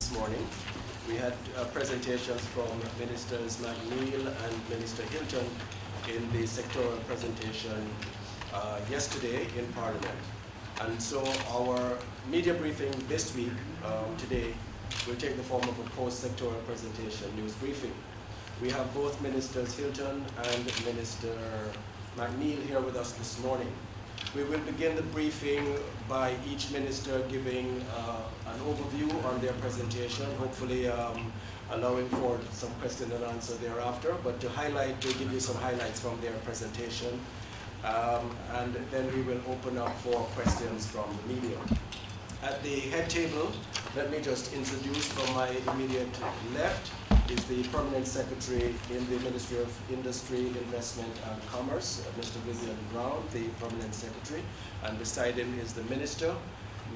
this morning. We had presentations from Ministers McNeil and Minister Hilton in the sectoral presentation yesterday in Parliament. And so our media briefing this week, today, will take the form of a post-sectoral presentation news briefing. We have both Ministers Hilton and Minister McNeil here with us this morning. We will begin the briefing by each minister giving an overview on their presentation, hopefully allowing for some question and answer thereafter, but to highlight, to give you some highlights from their presentation. And then we will open up for questions from the media. At the head table, let me just introduce from my immediate left is the Permanent Secretary in the Ministry of Industry, Investment and Commerce, Mr. Vivian Brown, the Permanent Secretary, and beside him is the Minister.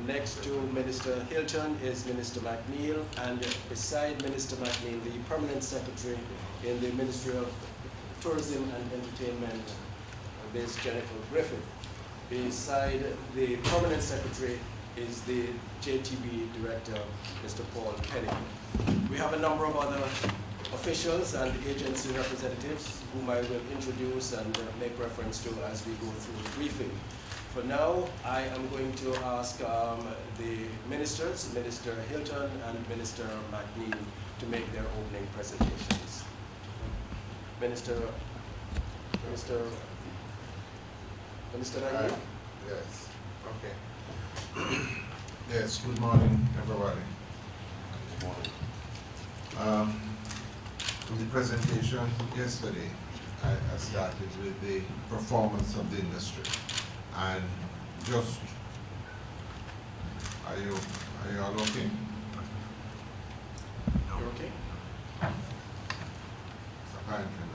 Next to Minister Hilton is Minister McNeil, and beside Minister McNeil, the Permanent Secretary in the Ministry of Tourism and Entertainment, Ms. Jennifer Griffith. Beside the Permanent Secretary is the JTB Director, Mr. Paul Kenny. We have a number of other officials and agency representatives whom I will introduce and make reference to as we go through the briefing. For now, I am going to ask the ministers, Minister Hilton and Minister McNeil, to make their opening presentations. Minister McNeil? Yes, okay. Yes, good morning, everybody. Good morning. In the presentation yesterday, I started with the performance of the industry, and just are you all okay? You're okay? Apparently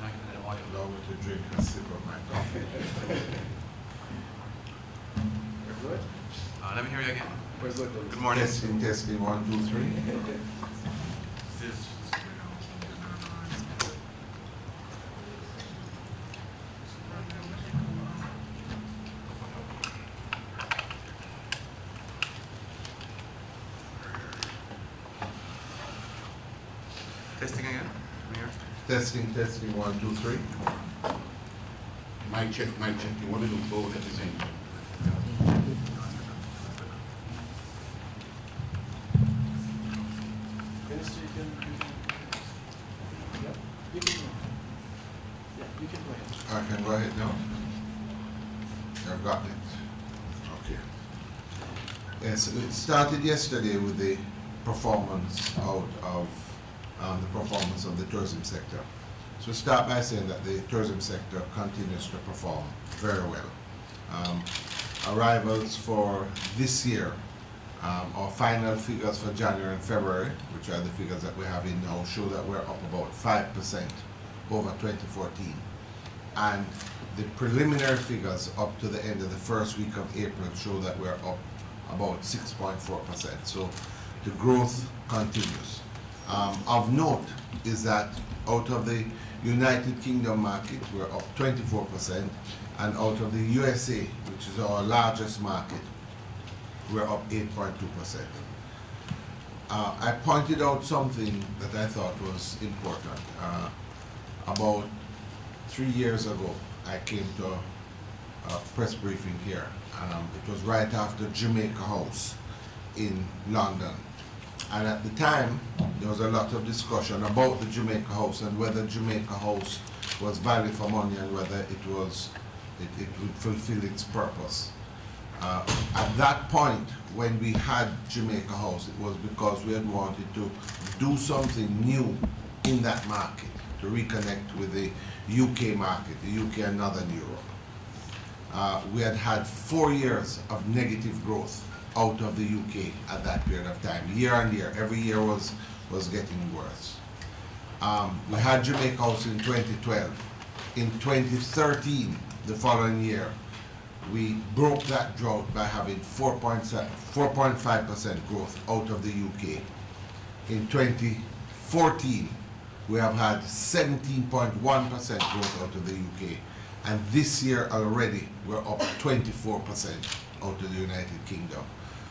not. Allow me to drink and sip of my coffee. We're good? Let me hear you again. We're good. Good morning. Testing, 1, 2, 3. Testing again. Testing, 1, 2, 3. Mic check. You want to do both at the same time? Minister, you can go ahead. I can go ahead now. I've got it. Okay. Yes, it started yesterday with the performance out of the performance of the tourism sector. So start by saying that the tourism sector continues to perform very well. Arrivals for this year, our final figures for January and February, which are the figures that we have in now, show that we're up about 5% over 2014. And the preliminary figures up to the end of the first week of April show that we're up about 6.4%. So the growth continues. Of note is that out of the United Kingdom market, we're up 24%, and out of the USA, which is our largest market, we're up 8.2%. I pointed out something that I thought was important. About 3 years ago, I came to a press briefing here. It was right after Jamaica House in London. And at the time, there was a lot of discussion about the Jamaica House and whether Jamaica House was value for money and whether it would fulfill its purpose. At that point, when we had Jamaica House, it was because we had wanted to do something new in that market, to reconnect with the UK market, the UK and Northern Europe. We had had 4 years of negative growth out of the UK at that period of time. Year on year, every year was getting worse. We had Jamaica House in 2012. In 2013, the following year, we broke that drought by having 4.5% growth out of the UK. In 2014, we have had 17.1% growth out of the UK. And this year already, we're up 24% out of the United Kingdom.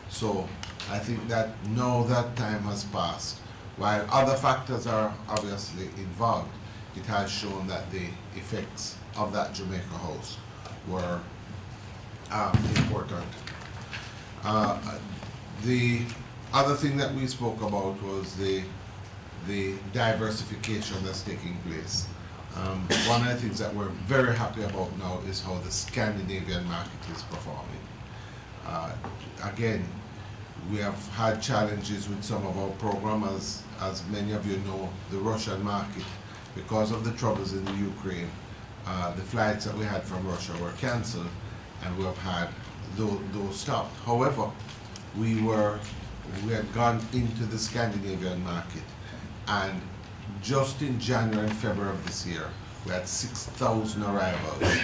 So I think that now that time has passed, while other factors are obviously involved, it has shown that the effects of that Jamaica House were important. The other thing that we spoke about was the diversification that's taking place. One of the things that we're very happy about now is how the Scandinavian market is performing. Again, we have had challenges with some of our programs, as many of you know, the Russian market, because of the troubles in the Ukraine, the flights that we had from Russia were cancelled, and we have had those stopped. However, we had gone into the Scandinavian market, and just in January and February of this year, we had 6,000 arrivals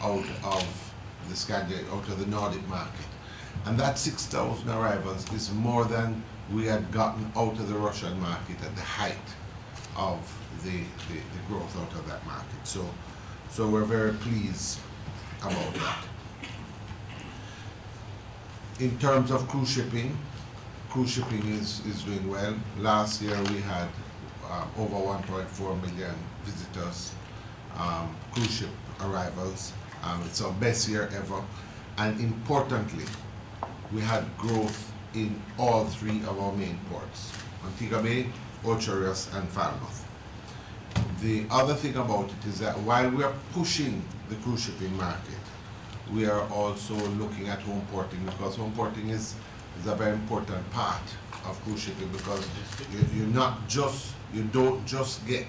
out of the Nordic market. And that 6,000 arrivals is more than we had gotten out of the Russian market at the height of the growth out of that market. So we're very pleased about that. In terms of cruise shipping is doing well. Last year we had over 1.4 million visitors, cruise ship arrivals. It's our best year ever. And importantly, we had growth in all three of our main ports, Montego Bay, Ocho Rios, and Falmouth. The other thing about it is that while we are pushing the cruise shipping market, we are also looking at home porting, because home porting is a very important part of cruise shipping, because you don't just get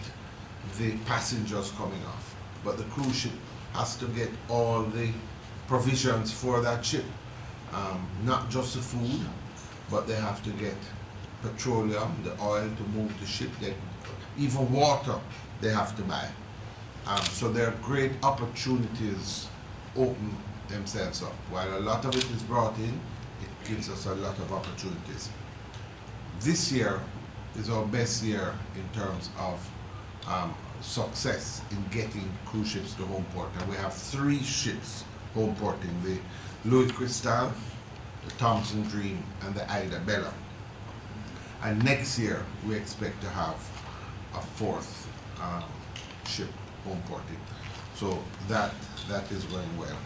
the passengers coming off, but the cruise ship has to get all the provisions for that ship. Not just the food, but they have to get petroleum, the oil to move the ship, even water they have to buy. So there are great opportunities open themselves up. While a lot of it is brought in, it gives us a lot of opportunities. This year is our best year in terms of success in getting cruise ships to home port. And we have 3 ships home porting: the Louis Cristal, the Thompson Dream, and the Ida Bella. And next year we expect to have a 4th ship home porting. So that is going well.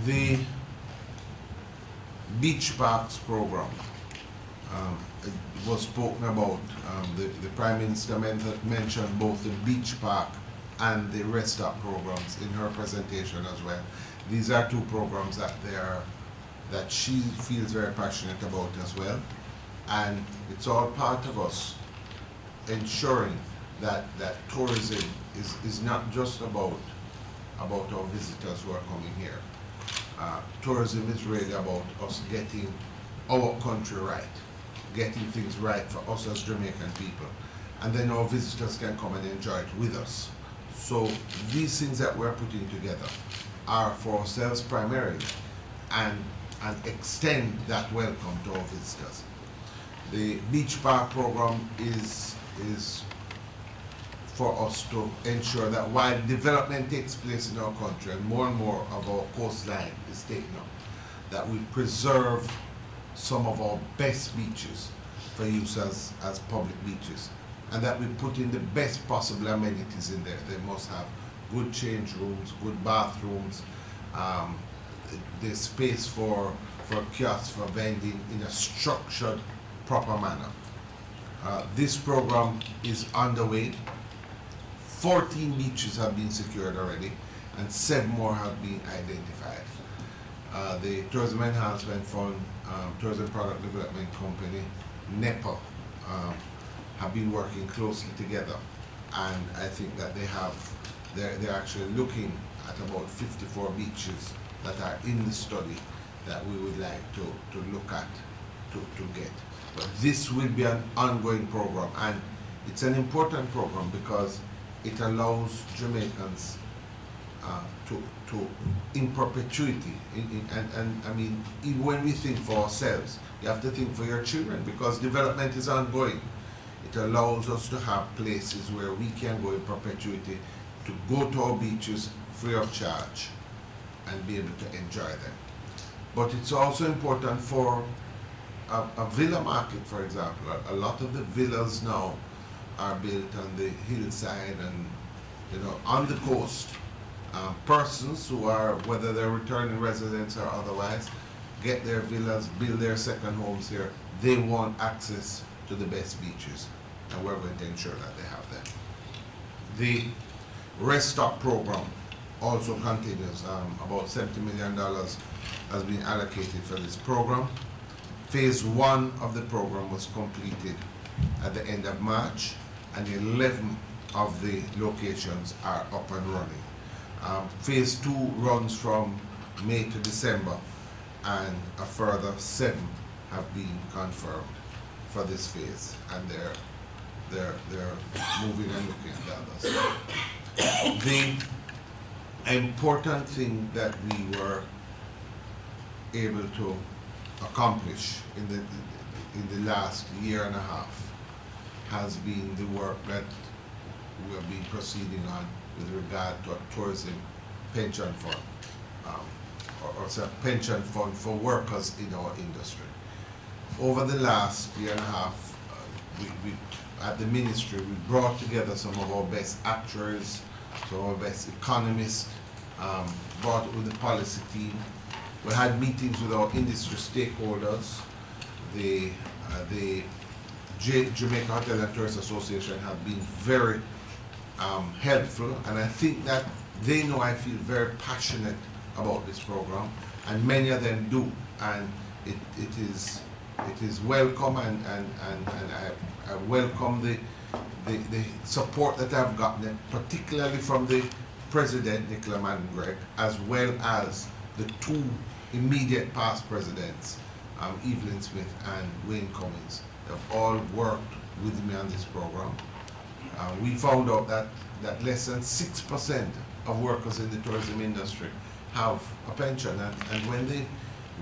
The beach parks program was spoken about. The Prime Minister mentioned both the beach park and the rest stop programs in her presentation as well. These are 2 programs that she feels very passionate about as well, and it's all part of us ensuring that tourism is not just about our visitors who are coming here. Tourism is really about us getting our country right, getting things right for us as Jamaican people, and then our visitors can come and enjoy it with us. So these things that we're putting together are for ourselves primarily, and extend that welcome to our visitors. The beach park program is for us to ensure that while development takes place in our country and more of our coastline is taken up, that we preserve some of our best beaches for use as public beaches, and that we put in the best possible amenities in there. They must have good change rooms, good bathrooms, there's space for kiosks, for vending in a structured, proper manner. This program is underway. 14 beaches have been secured already, and 7 more have been identified. The Tourism Enhancement Fund, Tourism Product Development Company, NEPA, have been working closely together, and I think that they're actually looking at about 54 beaches that are in the study that we would like to look at to get. But this will be an ongoing program, and it's an important program because it allows Jamaicans to in perpetuity, and I mean, even when we think for ourselves, you have to think for your children, because development is ongoing. It allows us to have places where we can go in perpetuity, to go to our beaches free of charge, and be able to enjoy them. But it's also important for a villa market, for example. A lot of the villas now are built on the hillside and, you know, on the coast. Persons who are, whether they're returning residents or otherwise, get their villas, build their second homes here. They want access to the best beaches, and we're going to ensure that they have them. The Restock program also continues. About $70 million has been allocated for this program. Phase 1 of the program was completed at the end of March, and 11 of the locations are up and running. Phase 2 runs from May to December, and a further 7 have been confirmed for this phase, and they're moving and looking at the others. The important thing that we were able to accomplish in the last year and a half has been the work that we have been proceeding on with regard to a tourism pension fund, or a pension fund for workers in our industry. Over the last year and a half, we at the ministry, we brought together some of our best actuaries, some of our best economists, brought it with the policy team. We had meetings with our industry stakeholders. The Jamaica Hotel and Tourist Association have been very helpful, and I think that they know I feel very passionate about this program, and many of them do, and it is welcome, and I welcome the support that I've gotten, particularly from the President, Nicola Madden-Gregg, as well as the 2 immediate past presidents, Evelyn Smith and Wayne Cummings. They've all worked with me on this program. We found out that less than 6% of workers in the tourism industry have a pension, and when they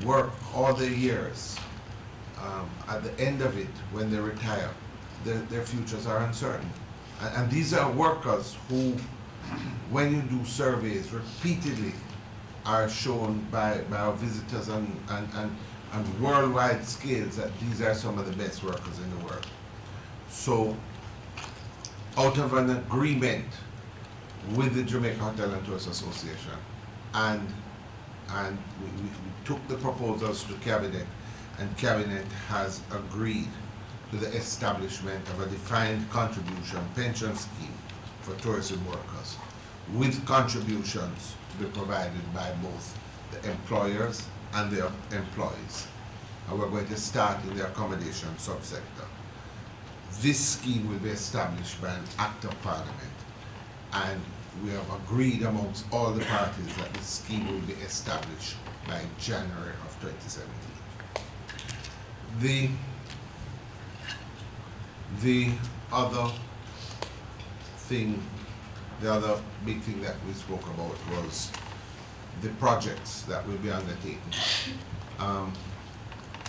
work all their years, at the end of it, when they retire, their futures are uncertain. And these are workers who, when you do surveys repeatedly, are shown by our visitors and worldwide scales that these are some of the best workers in the world. So, out of an agreement with the Jamaica Hotel and Tourist Association, and we took the proposals to Cabinet, and Cabinet has agreed to the establishment of a defined contribution pension scheme for tourism workers, with contributions to be provided by both the employers and their employees. And we're going to start in the accommodation subsector. This scheme will be established by an Act of Parliament, and we have agreed amongst all the parties that the scheme will be established by January of 2017. The other big thing that we spoke about was the projects that will be undertaken.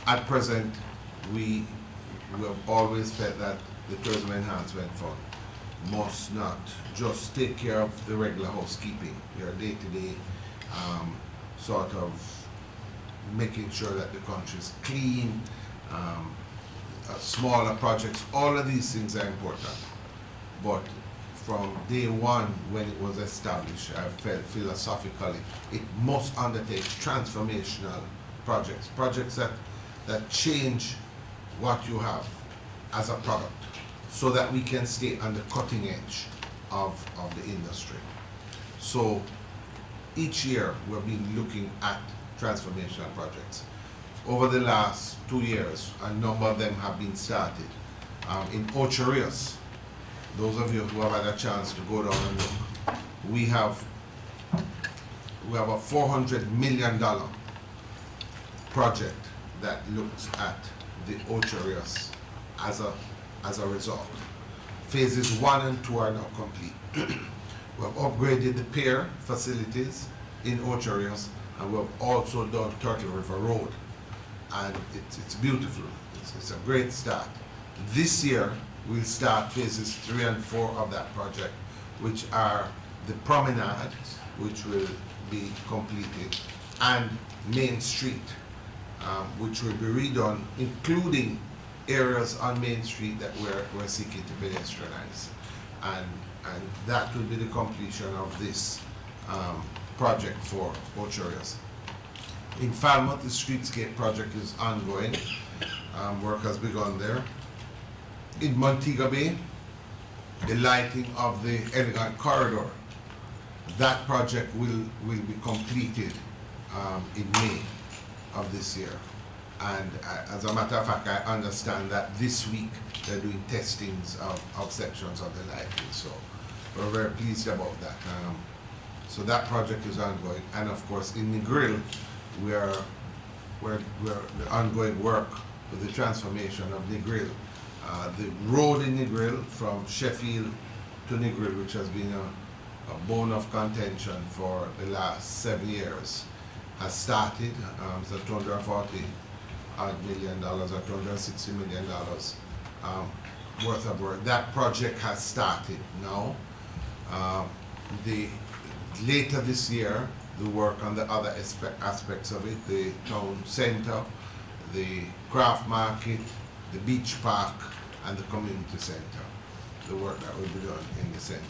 At present, we have always felt that the Tourism Enhancement Fund must not just take care of the regular housekeeping, your day-to-day sort of making sure that the country is clean, smaller projects. All of these things are important. But from day one, when it was established, I felt philosophically it must undertake transformational projects, projects that change what you have as a product, so that we can stay on the cutting edge of the industry. So each year we've been looking at transformational projects. Over the last 2 years, a number of them have been started. In Ocho Rios, those of you who have had a chance to go down and look, we have a $400 million project that looks at the Ocho Rios as a result. Phases 1 and 2 are now complete. We have upgraded the pier facilities in Ocho Rios, and we have also done Turtle River Road, and it's beautiful. It's a great start. This year we'll start phases 3 and 4 of that project, which are the promenade, which will be completed, and Main Street, which will be redone, including areas on Main Street that we're seeking to pedestrianize. And that will be the completion of this project for both areas. In Falmouth, the streetscape project is ongoing. Work has begun there. In Montego Bay, the lighting of the Elegant Corridor, that project will be completed in May of this year. And as a matter of fact, I understand that this week they're doing testings of sections of the lighting. So we're very pleased about that. So that project is ongoing. And of course, in Negril, we're the ongoing work with the transformation of Negril. The road in Negril from Sheffield to Negril, which has been a bone of contention for the last 7 years, has started. It's a $240 million or $260 million worth of work. That project has started now. Later this year, the work on the other aspects of it, the town center, the craft market, the beach park, and the community center, the work that will be done in the center.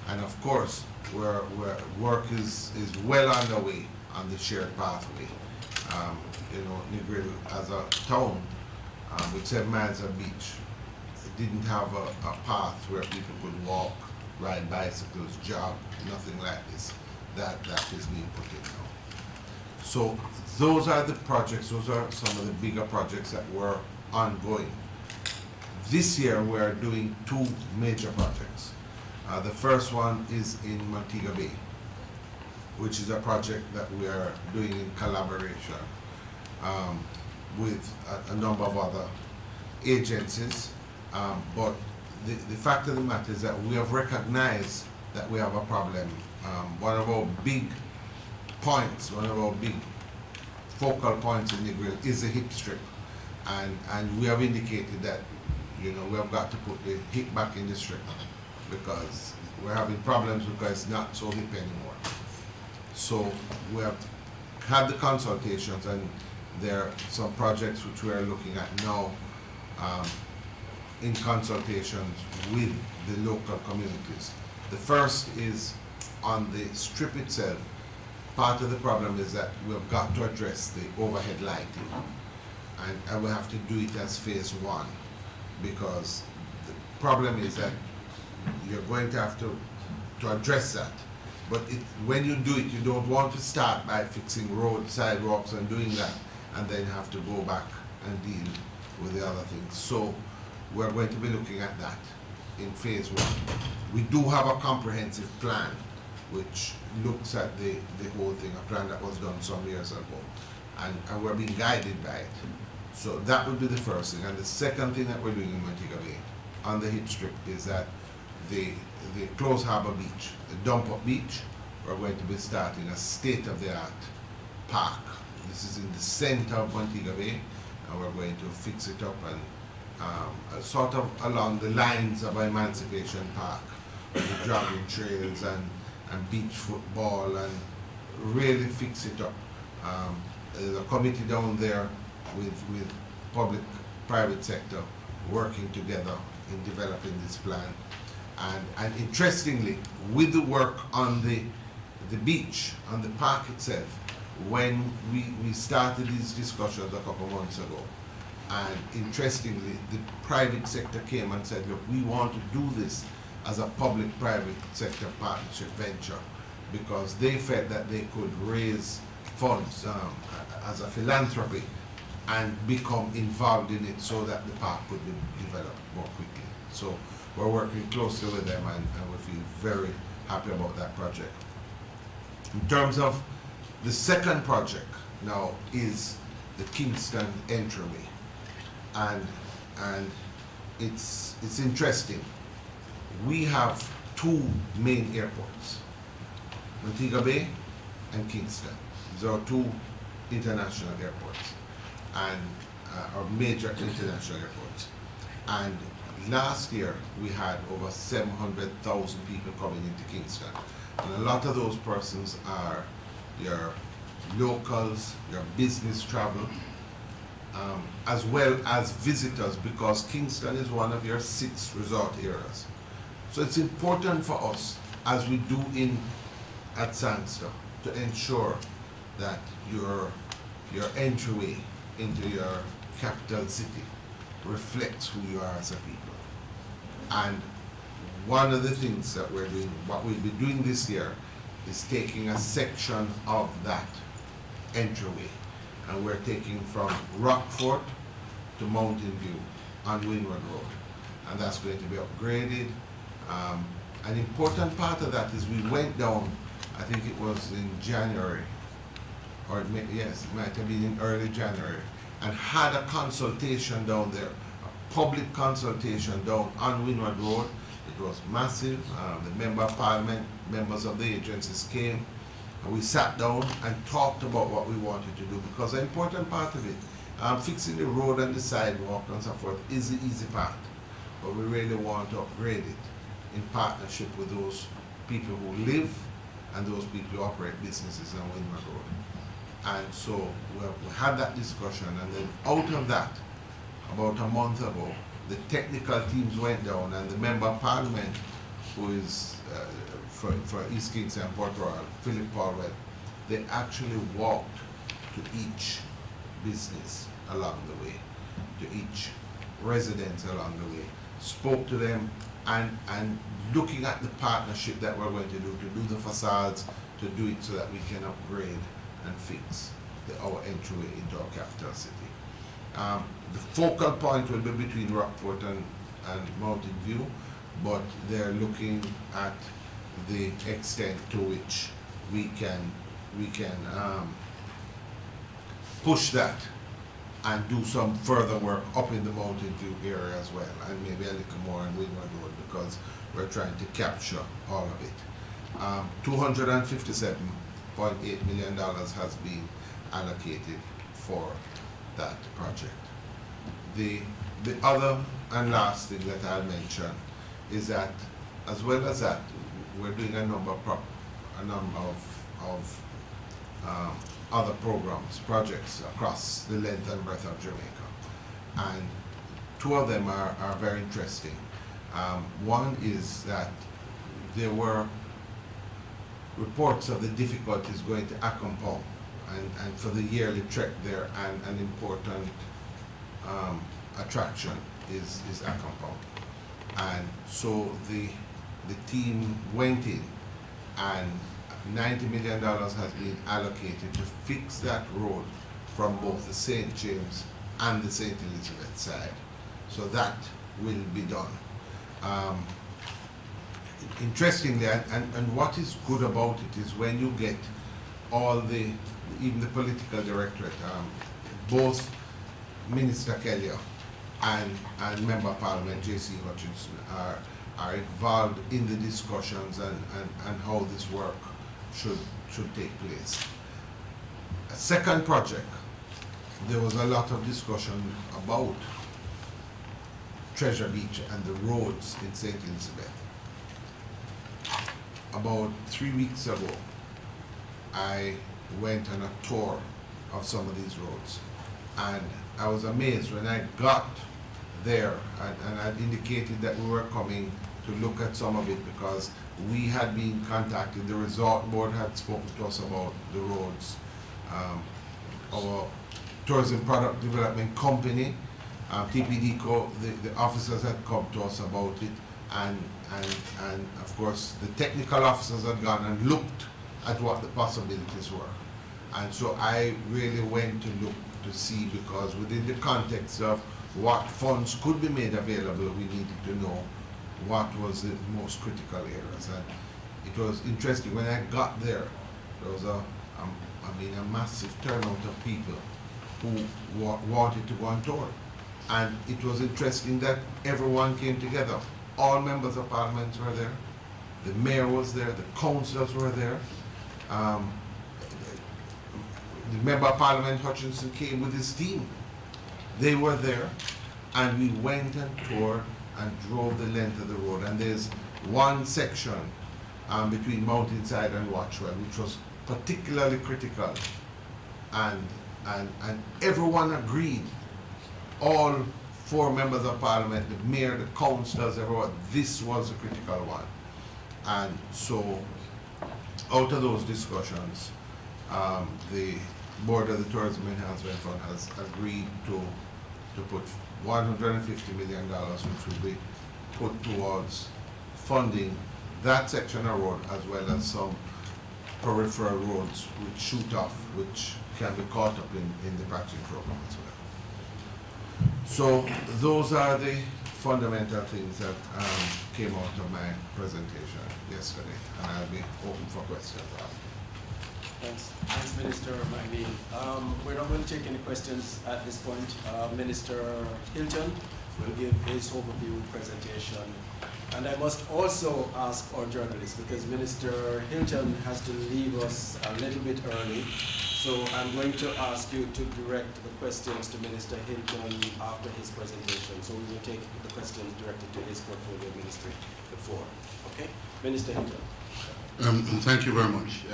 And of course, work is well underway on the shared pathway. Negril as a town with 7 miles of beach, it didn't have a path where people could walk, ride bicycles, jog, nothing like this. That is being put in now. So those are the projects, those are some of the bigger projects that were ongoing. This year we're doing 2 major projects. The first one is in Montego Bay, which is a project that we are doing in collaboration with a number of other agencies. But the fact of the matter is that we have recognized that we have a problem. One of our big points, one of our big focal points in Negril is the hip strip. And we have indicated that, we have got to put the hip back in the strip because we're having problems because it's not so hip anymore. So we have had the consultations, and there are some projects which we are looking at now in consultations with the local communities. The first is on the strip itself. Part of the problem is that we've got to address the overhead lighting, and we have to do it as phase 1, because the problem is that you're going to have to address that. But when you do it, you don't want to start by fixing roads, sidewalks, and doing that, and then have to go back and deal with the other things. So we're going to be looking at that in phase 1. We do have a comprehensive plan which looks at the whole thing, a plan that was done some years ago, and we're being guided by it. So that would be the first thing. And the second thing that we're doing in Montego Bay on the hip strip is that the closed harbor beach, the dump up beach, we're going to be starting a state-of-the-art park. This is in the center of Montego Bay, and we're going to fix it up and sort of along the lines of Emancipation Park, with the jogging trails and beach football, and really fix it up. There's a committee down there with public, private sector working together in developing this plan. And interestingly, with the work on the beach, on the park itself, when we started these discussions a couple months ago, and interestingly, the private sector came and said, look, we want to do this as a public-private sector partnership venture, because they felt that they could raise funds as a philanthropy and become involved in it so that the park could be developed more quickly. So we're working closely with them, and we feel very happy about that project. In terms of the second project now is the Kingston entryway, and it's interesting. We have 2 main airports, Montego Bay and Kingston. These are 2 international airports, and our major international airports. And last year we had over 700,000 people coming into Kingston, And a lot of those persons are your locals, your business travel, as well as visitors, because Kingston is one of your 6 resort areas. So it's important for us, as we do at Sandstone, to ensure that your entryway into your capital city reflects who you are as a people. And one of the things that we're doing, what we'll be doing this year, is taking a section of that entryway, and we're taking from Rockfort to Mountain View on Windward Road, and that's going to be upgraded. An important part of that is we went down, I think it was in January, or it might have been in early January, and had a consultation down there, a public consultation down on Windward Road. It was massive. The Member of Parliament, members of the agencies came, and we sat down and talked about what we wanted to do, because an important part of it, fixing the road and the sidewalk and so forth, is the easy part, but we really want to upgrade it in partnership with those people who live and those people who operate businesses on Windward Road. And so we had that discussion, and then out of that, about a month ago, the technical teams went down, and the Member of Parliament, who is for East Kingston and Port Royal, Philip Paulwell, they actually walked to each business along the way, to each residence along the way, spoke to them, and looking at the partnership that we're going to do the facades, to do it so that we can upgrade and fix our entryway into our capital city. The focal point will be between Rockfort and Mountain View, but they're looking at the extent to which we can push that and do some further work up in the Mountain View area as well, and maybe a little more on Windward Road, because we're trying to capture all of it. $257.8 million has been allocated for that project. The other and last thing that I'll mention is that, as well as that, we're doing a number of other projects across the length and breadth of Jamaica, and 2 of them are very interesting. One is that there were reports of the difficulties going to Accompong, and for the yearly trek there, and an important attraction is Accompong. And so the team went in, and $90 million has been allocated to fix that road from both the St. James and the St. Elizabeth side. So that will be done. Interestingly, and what is good about it is when you get all even the political directorate, both Minister Kelly and Member of Parliament J.C. Hutchinson are involved in the discussions and how this work should take place. A second project, there was a lot of discussion about Treasure Beach and the roads in St. Elizabeth. About 3 weeks ago, I went on a tour of some of these roads, and I was amazed when I got there, and I'd indicated that we were coming to look at some of it because we had been contacted. The resort board had spoken to us about the roads. Our tourism product development company, TPDCO, the officers had come to us about it, and of course the technical officers had gone and looked at what the possibilities were. And so I really went to look to see, because within the context of what funds could be made available, we needed to know what was the most critical areas. And it was interesting, when I got there, there was a massive turnout of people who wanted to go on tour. And it was interesting that everyone came together. All members of parliament were there. The mayor was there, the councillors were there. The member of parliament Hutchinson came with his team. They were there, and we went and toured and drove the length of the road. And there's one section between Mountainside and Watchwell, which was particularly critical, and everyone agreed, all 4 members of parliament, the mayor, the councillors, everyone, this was a critical one. And so out of those discussions, the board of the Tourism Enhancement Fund has agreed to put $150 million, which will be put towards funding that section of road, as well as some peripheral roads which shoot off, which can be caught up in the patching program as well. So those are the fundamental things that came out of my presentation yesterday, and I'll be open for questions after. Thanks, Minister McNeil. We're not going to take any questions at this point. Minister Hilton will give his overview presentation. And I must also ask our journalists, because Minister Hilton has to leave us a little bit early, so I'm going to ask you to direct the questions to Minister Hilton after his presentation. So we will take the questions directed to his portfolio ministry before. Okay? Minister Hilton. Thank you very much.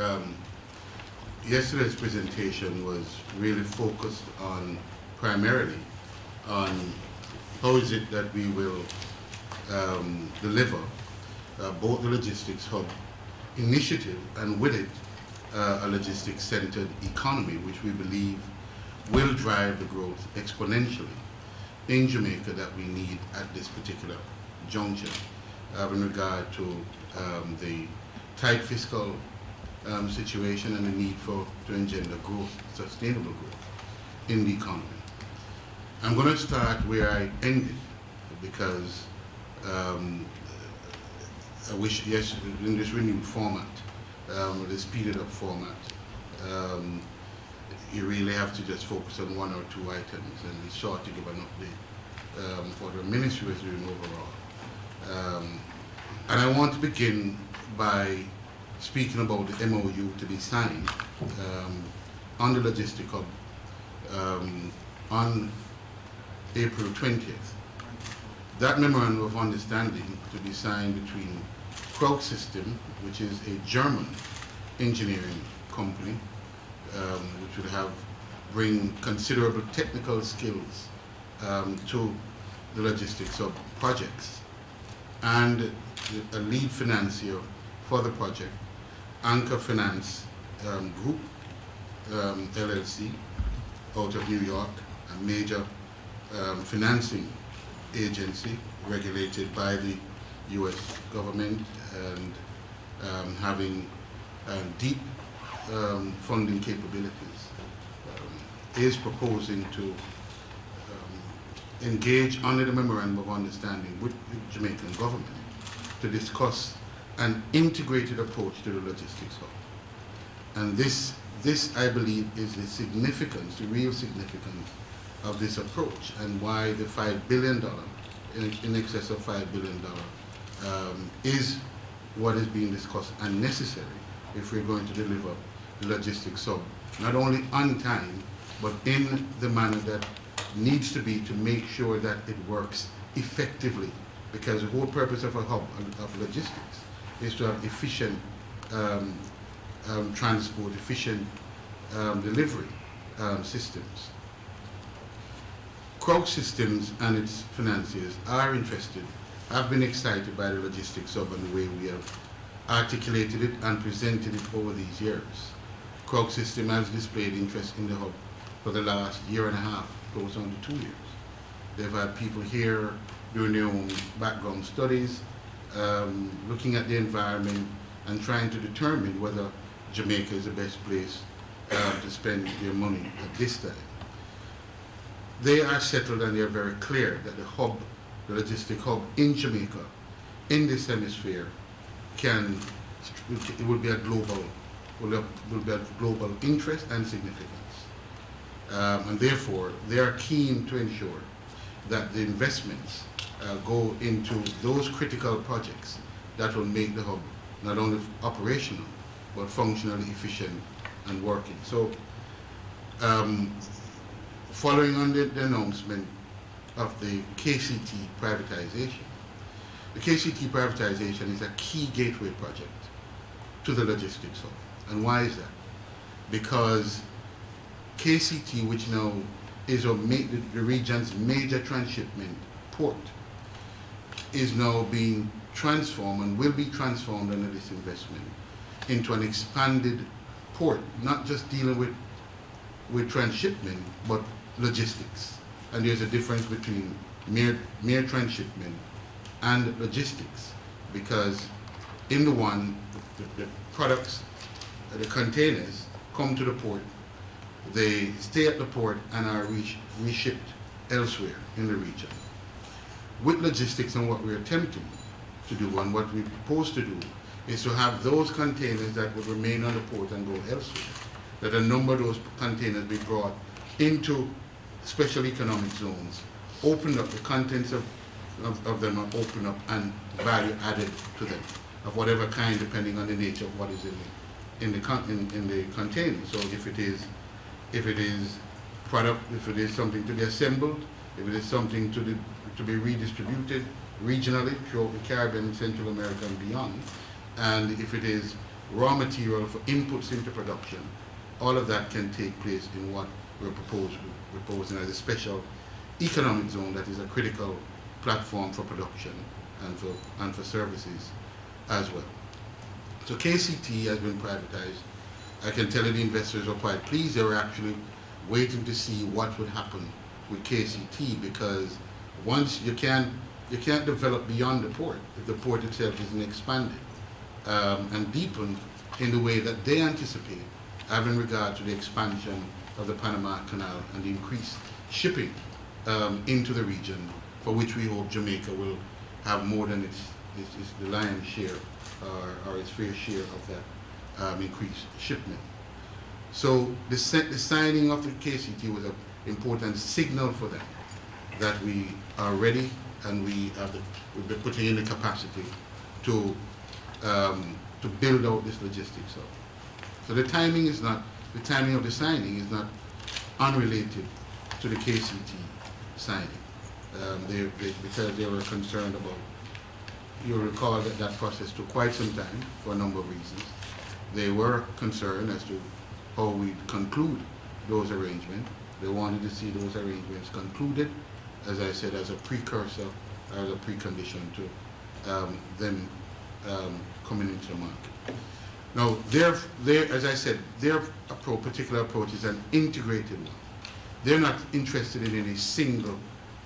Yesterday's presentation was really focused on, primarily, on how is it that we will deliver both the logistics hub initiative and with it a logistics-centered economy, which we believe will drive the growth exponentially in Jamaica that we need at this particular juncture in regard to the tight fiscal situation and the need to engender growth, sustainable growth in the economy. I'm going to start where I ended, because I wish, yes, in this renewed format, the speeded up format, you really have to just focus on 1 or 2 items and sort to give an update for the ministry is doing overall. And I want to begin by speaking about the MOU to be signed on the Logistic Hub on April 20th. That memorandum of understanding to be signed between Krog System, which is a German engineering company, which would bring considerable technical skills to the logistics of projects, and a lead financier for the project, Anchor Finance Group, LLC, out of New York, a major financing agency regulated by the U.S. government and having deep funding capabilities, is proposing to engage under the Memorandum of Understanding with the Jamaican government to discuss an integrated approach to the logistics hub. And this I believe is the significance, the real significance of this approach, and why the $5 billion, in excess of $5 billion, is what is being discussed and necessary if we're going to deliver the logistics hub, not only on time, but in the manner that needs to be, to make sure that it works effectively. Because the whole purpose of a hub of logistics is to have efficient transport, efficient delivery systems. Krog Systems and its financiers are interested, have been excited by the logistics hub and the way we have articulated it and presented it over these years. Krog System has displayed interest in the hub for the last year and a half, goes on to 2 years. They've had people here doing their own background studies, looking at the environment and trying to determine whether Jamaica is the best place to spend their money at this time. They are settled and they are very clear that the hub, the logistic hub in Jamaica, in this hemisphere, it will be a global, will be a global interest and significance. And therefore, they are keen to ensure that the investments go into those critical projects that will make the hub not only operational, but functionally efficient and working. So, following on the announcement of the KCT privatization, the KCT privatization is a key gateway project to the logistics hub. And why is that? Because KCT, which now is the region's major transshipment port, is now being transformed and will be transformed under this investment into an expanded port, not just dealing with transshipment, but logistics. And there's a difference between mere transshipment and logistics, because in the one, the products, the containers come to the port, they stay at the port and are reshipped elsewhere in the region. With logistics, and what we're attempting to do and what we propose to do is to have those containers that would remain on the port and go elsewhere, that a number of those containers be brought into special economic zones, opened up, the contents of them are opened up and value added to them, of whatever kind, depending on the nature of what is in the container. So if it is product, if it is something to be assembled, if it is something to be redistributed regionally throughout the Caribbean, Central America and beyond, and if it is raw material for inputs into production, all of that can take place in what we're proposing as a special economic zone that is a critical platform for production and for services as well. So KCT has been privatized. I can tell you the investors are quite pleased. They were actually waiting to see what would happen with KCT, because once you can't develop beyond the port if the port itself isn't expanded and deepened in the way that they anticipate, having regard to the expansion of the Panama Canal and the increased shipping into the region, for which we hope Jamaica will have more than the lion's share or its fair share of that increased shipment. So the signing of the KCT was an important signal for them that we are ready and we've been putting in the capacity to build out this logistics hub. So the timing of the signing is not unrelated to the KCT signing. Because they were concerned about, you'll recall that process took quite some time for a number of reasons. They were concerned as to how we'd conclude those arrangements. They wanted to see those arrangements concluded, as I said, as a precursor, as a precondition to them coming into the market. Now, as I said, their particular approach is an integrated one. They're not interested in any single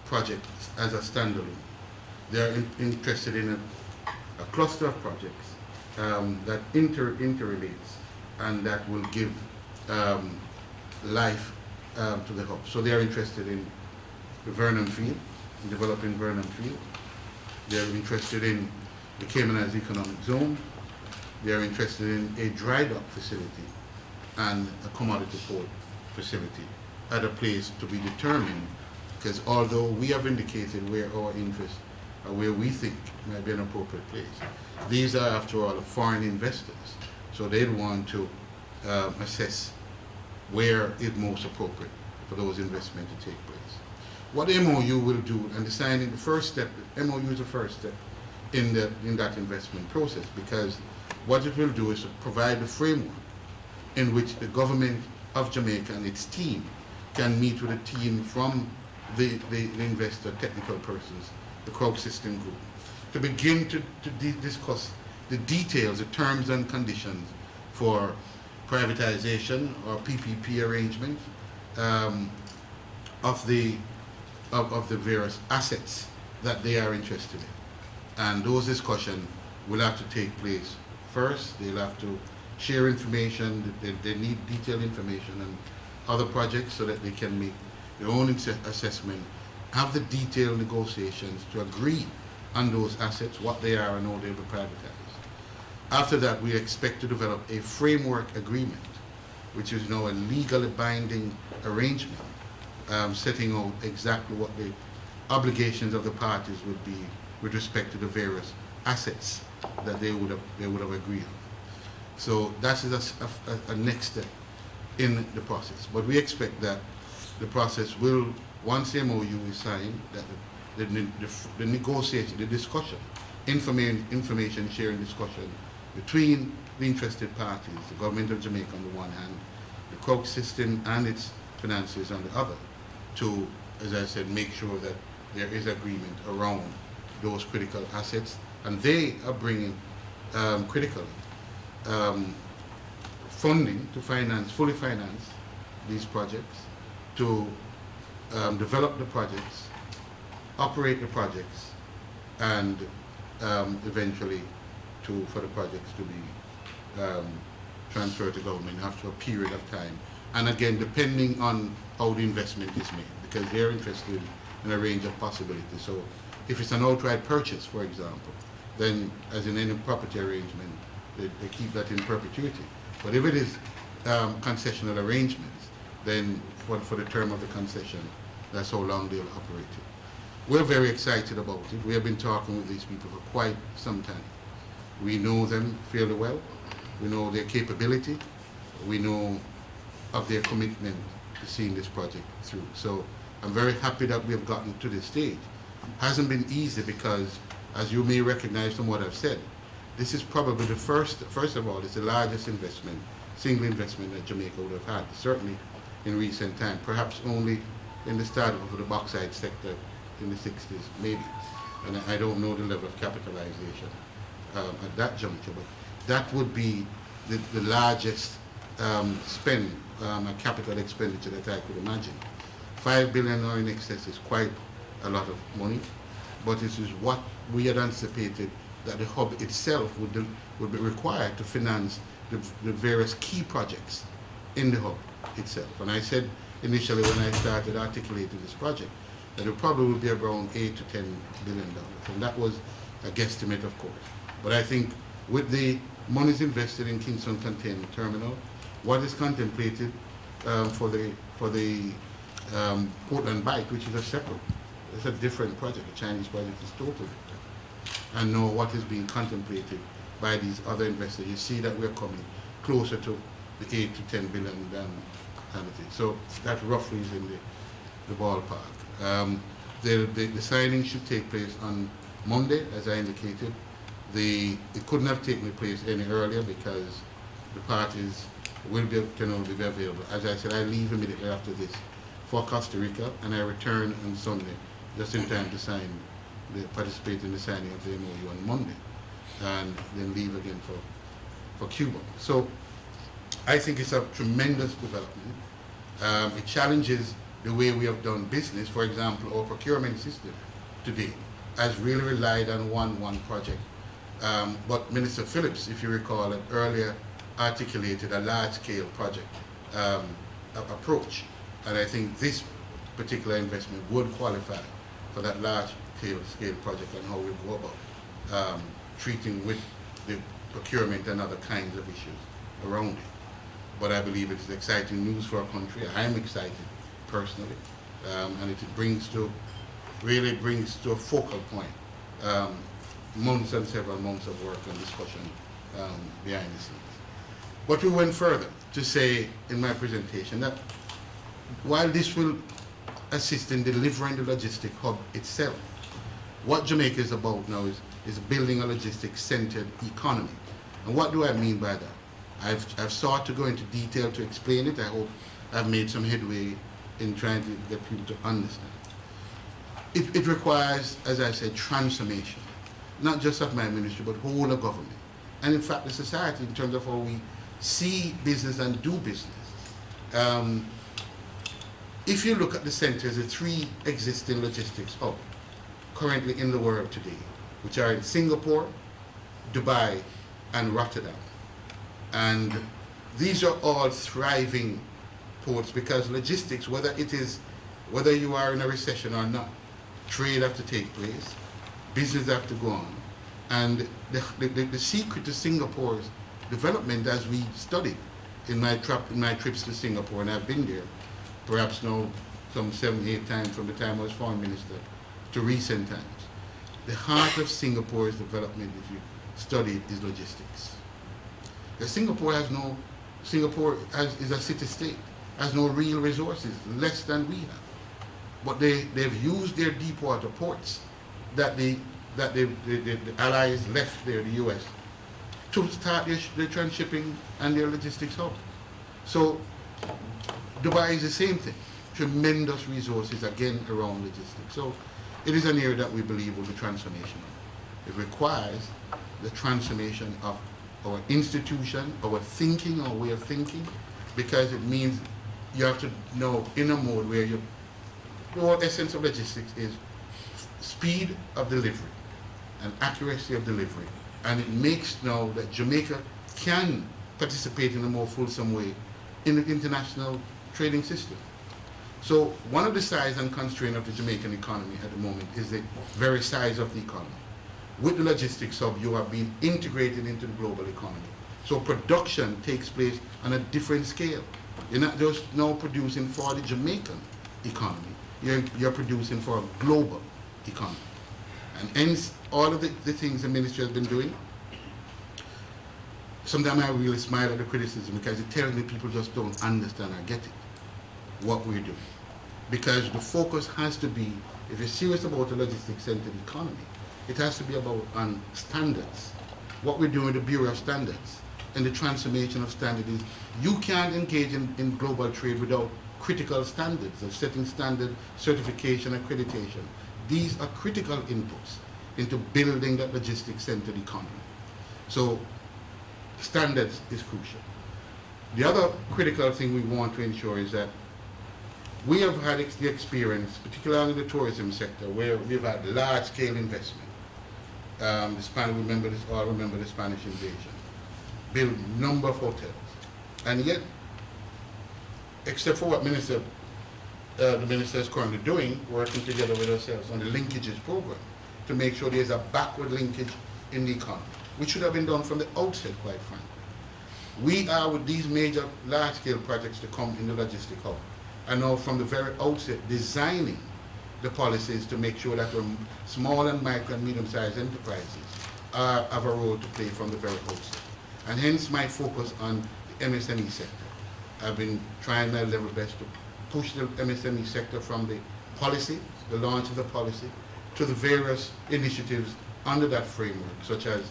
project as a standalone. They're interested in a cluster of projects that interrelates and that will give life to the hub. So they're interested in the Vernon Field, in developing Vernon Field. They're interested in the Caymanized Economic Zone. They're interested in a dry dock facility and a commodity port facility at a place to be determined, because although we have indicated where our interests or where we think might be an appropriate place, these are, after all, foreign investors. So they'd want to assess where is most appropriate for those investments to take place. What MOU will do, and the signing, the first step, MOU is the first step in that investment process, because what it will do is to provide the framework in which the government of Jamaica and its team can meet with a team from the investor technical persons, the Krog System Group, to begin to discuss the details, the terms and conditions for privatization or PPP arrangements of the various assets that they are interested in. And those discussions will have to take place first. They'll have to share information. They need detailed information and other projects so that they can make their own assessment, have the detailed negotiations to agree on those assets, what they are and how they'll be privatized. After that, we expect to develop a framework agreement, which is now a legally binding arrangement, setting out exactly what the obligations of the parties would be with respect to the various assets that they would have agreed on. So that is a next step in the process. But we expect that the process will, once the MOU is signed, that the negotiation, the discussion, information sharing discussion between the interested parties, the government of Jamaica on the one hand, the Coke system and its financiers on the other, to, as I said, make sure that there is agreement around those critical assets, and they are bringing critically funding to fully finance these projects, to develop the projects, operate the projects, and eventually for the projects to be transferred to government after a period of time. And again, depending on how the investment is made, because they're interested in a range of possibilities. So if it's an outright purchase, for example, then as in any property arrangement, they keep that in perpetuity. But if it is concessional arrangements, then for the term of the concession, that's how long they'll operate it. We're very excited about it. We have been talking with these people for quite some time. We know them fairly well. We know their capability. We know of their commitment to seeing this project through. So I'm very happy that we have gotten to this stage. Hasn't been easy because, as you may recognize from what I've said, this is probably the first of all, it's the largest investment, single investment that Jamaica would have had, certainly in recent time, perhaps only in the start of the bauxite sector in the 60s, maybe. And I don't know the level of capitalization at that juncture, but that would be the largest spend, a capital expenditure that I could imagine. $5 billion or in excess is quite a lot of money, but this is what we had anticipated that the hub itself would be required to finance the various key projects in the hub itself. And I said initially when I started articulating this project that it probably would be around $8 to $10 billion, and that was a guesstimate, of course. But I think with the monies invested in Kingston Container Terminal, what is contemplated for the Portland Bight, which is it's a different project. The Chinese project is totally different. And know what is being contemplated by these other investors. You see that we're coming closer to the 8 to 10 billion kind of thing. So that roughly is in the ballpark. The signing should take place on Monday, as I indicated. It couldn't have taken place any earlier because the parties can only be available. As I said, I leave immediately after this for Costa Rica, and I return on Sunday, just in time to participate in the signing of the MOU on Monday, and then leave again for Cuba. So I think it's a tremendous development. It challenges the way we have done business. For example, our procurement system today has really relied on one project. But Minister Phillips, if you recall, had earlier articulated a large-scale project approach. And I think this particular investment would qualify for that large-scale project and how we go about treating with the procurement and other kinds of issues around it. But I believe it's exciting news for our country. I'm excited personally, and it really brings to a focal point months and several months of work and discussion behind the scenes. But we went further to say in my presentation that while this will assist in delivering the logistic hub itself, what Jamaica is about now is building a logistics-centered economy. And what do I mean by that? I've sought to go into detail to explain it. I hope I've made some headway in trying to get people to understand. It requires, as I said, transformation, not just of my ministry, but whole of government. And in fact, the society in terms of how we see business and do business. If you look at the centers, the three existing logistics hubs currently in the world today, which are in Singapore, Dubai, and Rotterdam. And these are all thriving ports because logistics, whether you are in a recession or not, trade have to take place, business have to go on. And the secret to Singapore's development, as we studied in my trips to Singapore, and I've been there perhaps now some 7, 8 times from the time I was foreign minister to recent times. The heart of Singapore's development, if you study it, is logistics. Because Singapore is a city-state, has no real resources, less than we have. But they've used their deep water ports that the Allies left there, the US, to start their transshipping and their logistics hub. So Dubai is the same thing. Tremendous resources again around logistics. So it is an area that we believe will be transformational. It requires the transformation of our institution, our thinking, our way of thinking, because it means you have to know in a mode where the whole essence of logistics is speed of delivery and accuracy of delivery. And it makes now that Jamaica can participate in a more fulsome way in the international trading system. So one of the size and constraint of the Jamaican economy at the moment is the very size of the economy. With the logistics hub, you are being integrated into the global economy. So production takes place on a different scale. You're not just now producing for the Jamaican economy. You're producing for a global economy. And hence, all of the things the ministry has been doing, sometimes I really smile at the criticism because it tells me people just don't understand or get it, what we're doing. Because the focus has to be, if you're serious about a logistics-centered economy, it has to be about on standards. What we're doing with the Bureau of Standards and the transformation of standards is you can't engage in global trade without critical standards of setting standard, certification, accreditation. These are critical inputs into building that logistics-centered economy. So standards is crucial. The other critical thing we want to ensure is that we have had the experience, particularly in the tourism sector, where we've had large-scale investment. All remember the Spanish invasion. Built a number of hotels. And yet, except for what the minister is currently doing, working together with ourselves on the linkages program to make sure there's a backward linkage in the economy, which should have been done from the outset, quite frankly. We are, with these major large-scale projects to come in the logistic hub, and now from the very outset designing the policies to make sure that our small and micro and medium-sized enterprises have a role to play from the very outset. And hence my focus on the MSME sector. I've been trying my level best to push the MSME sector from the policy, the launch of the policy, to the various initiatives under that framework, such as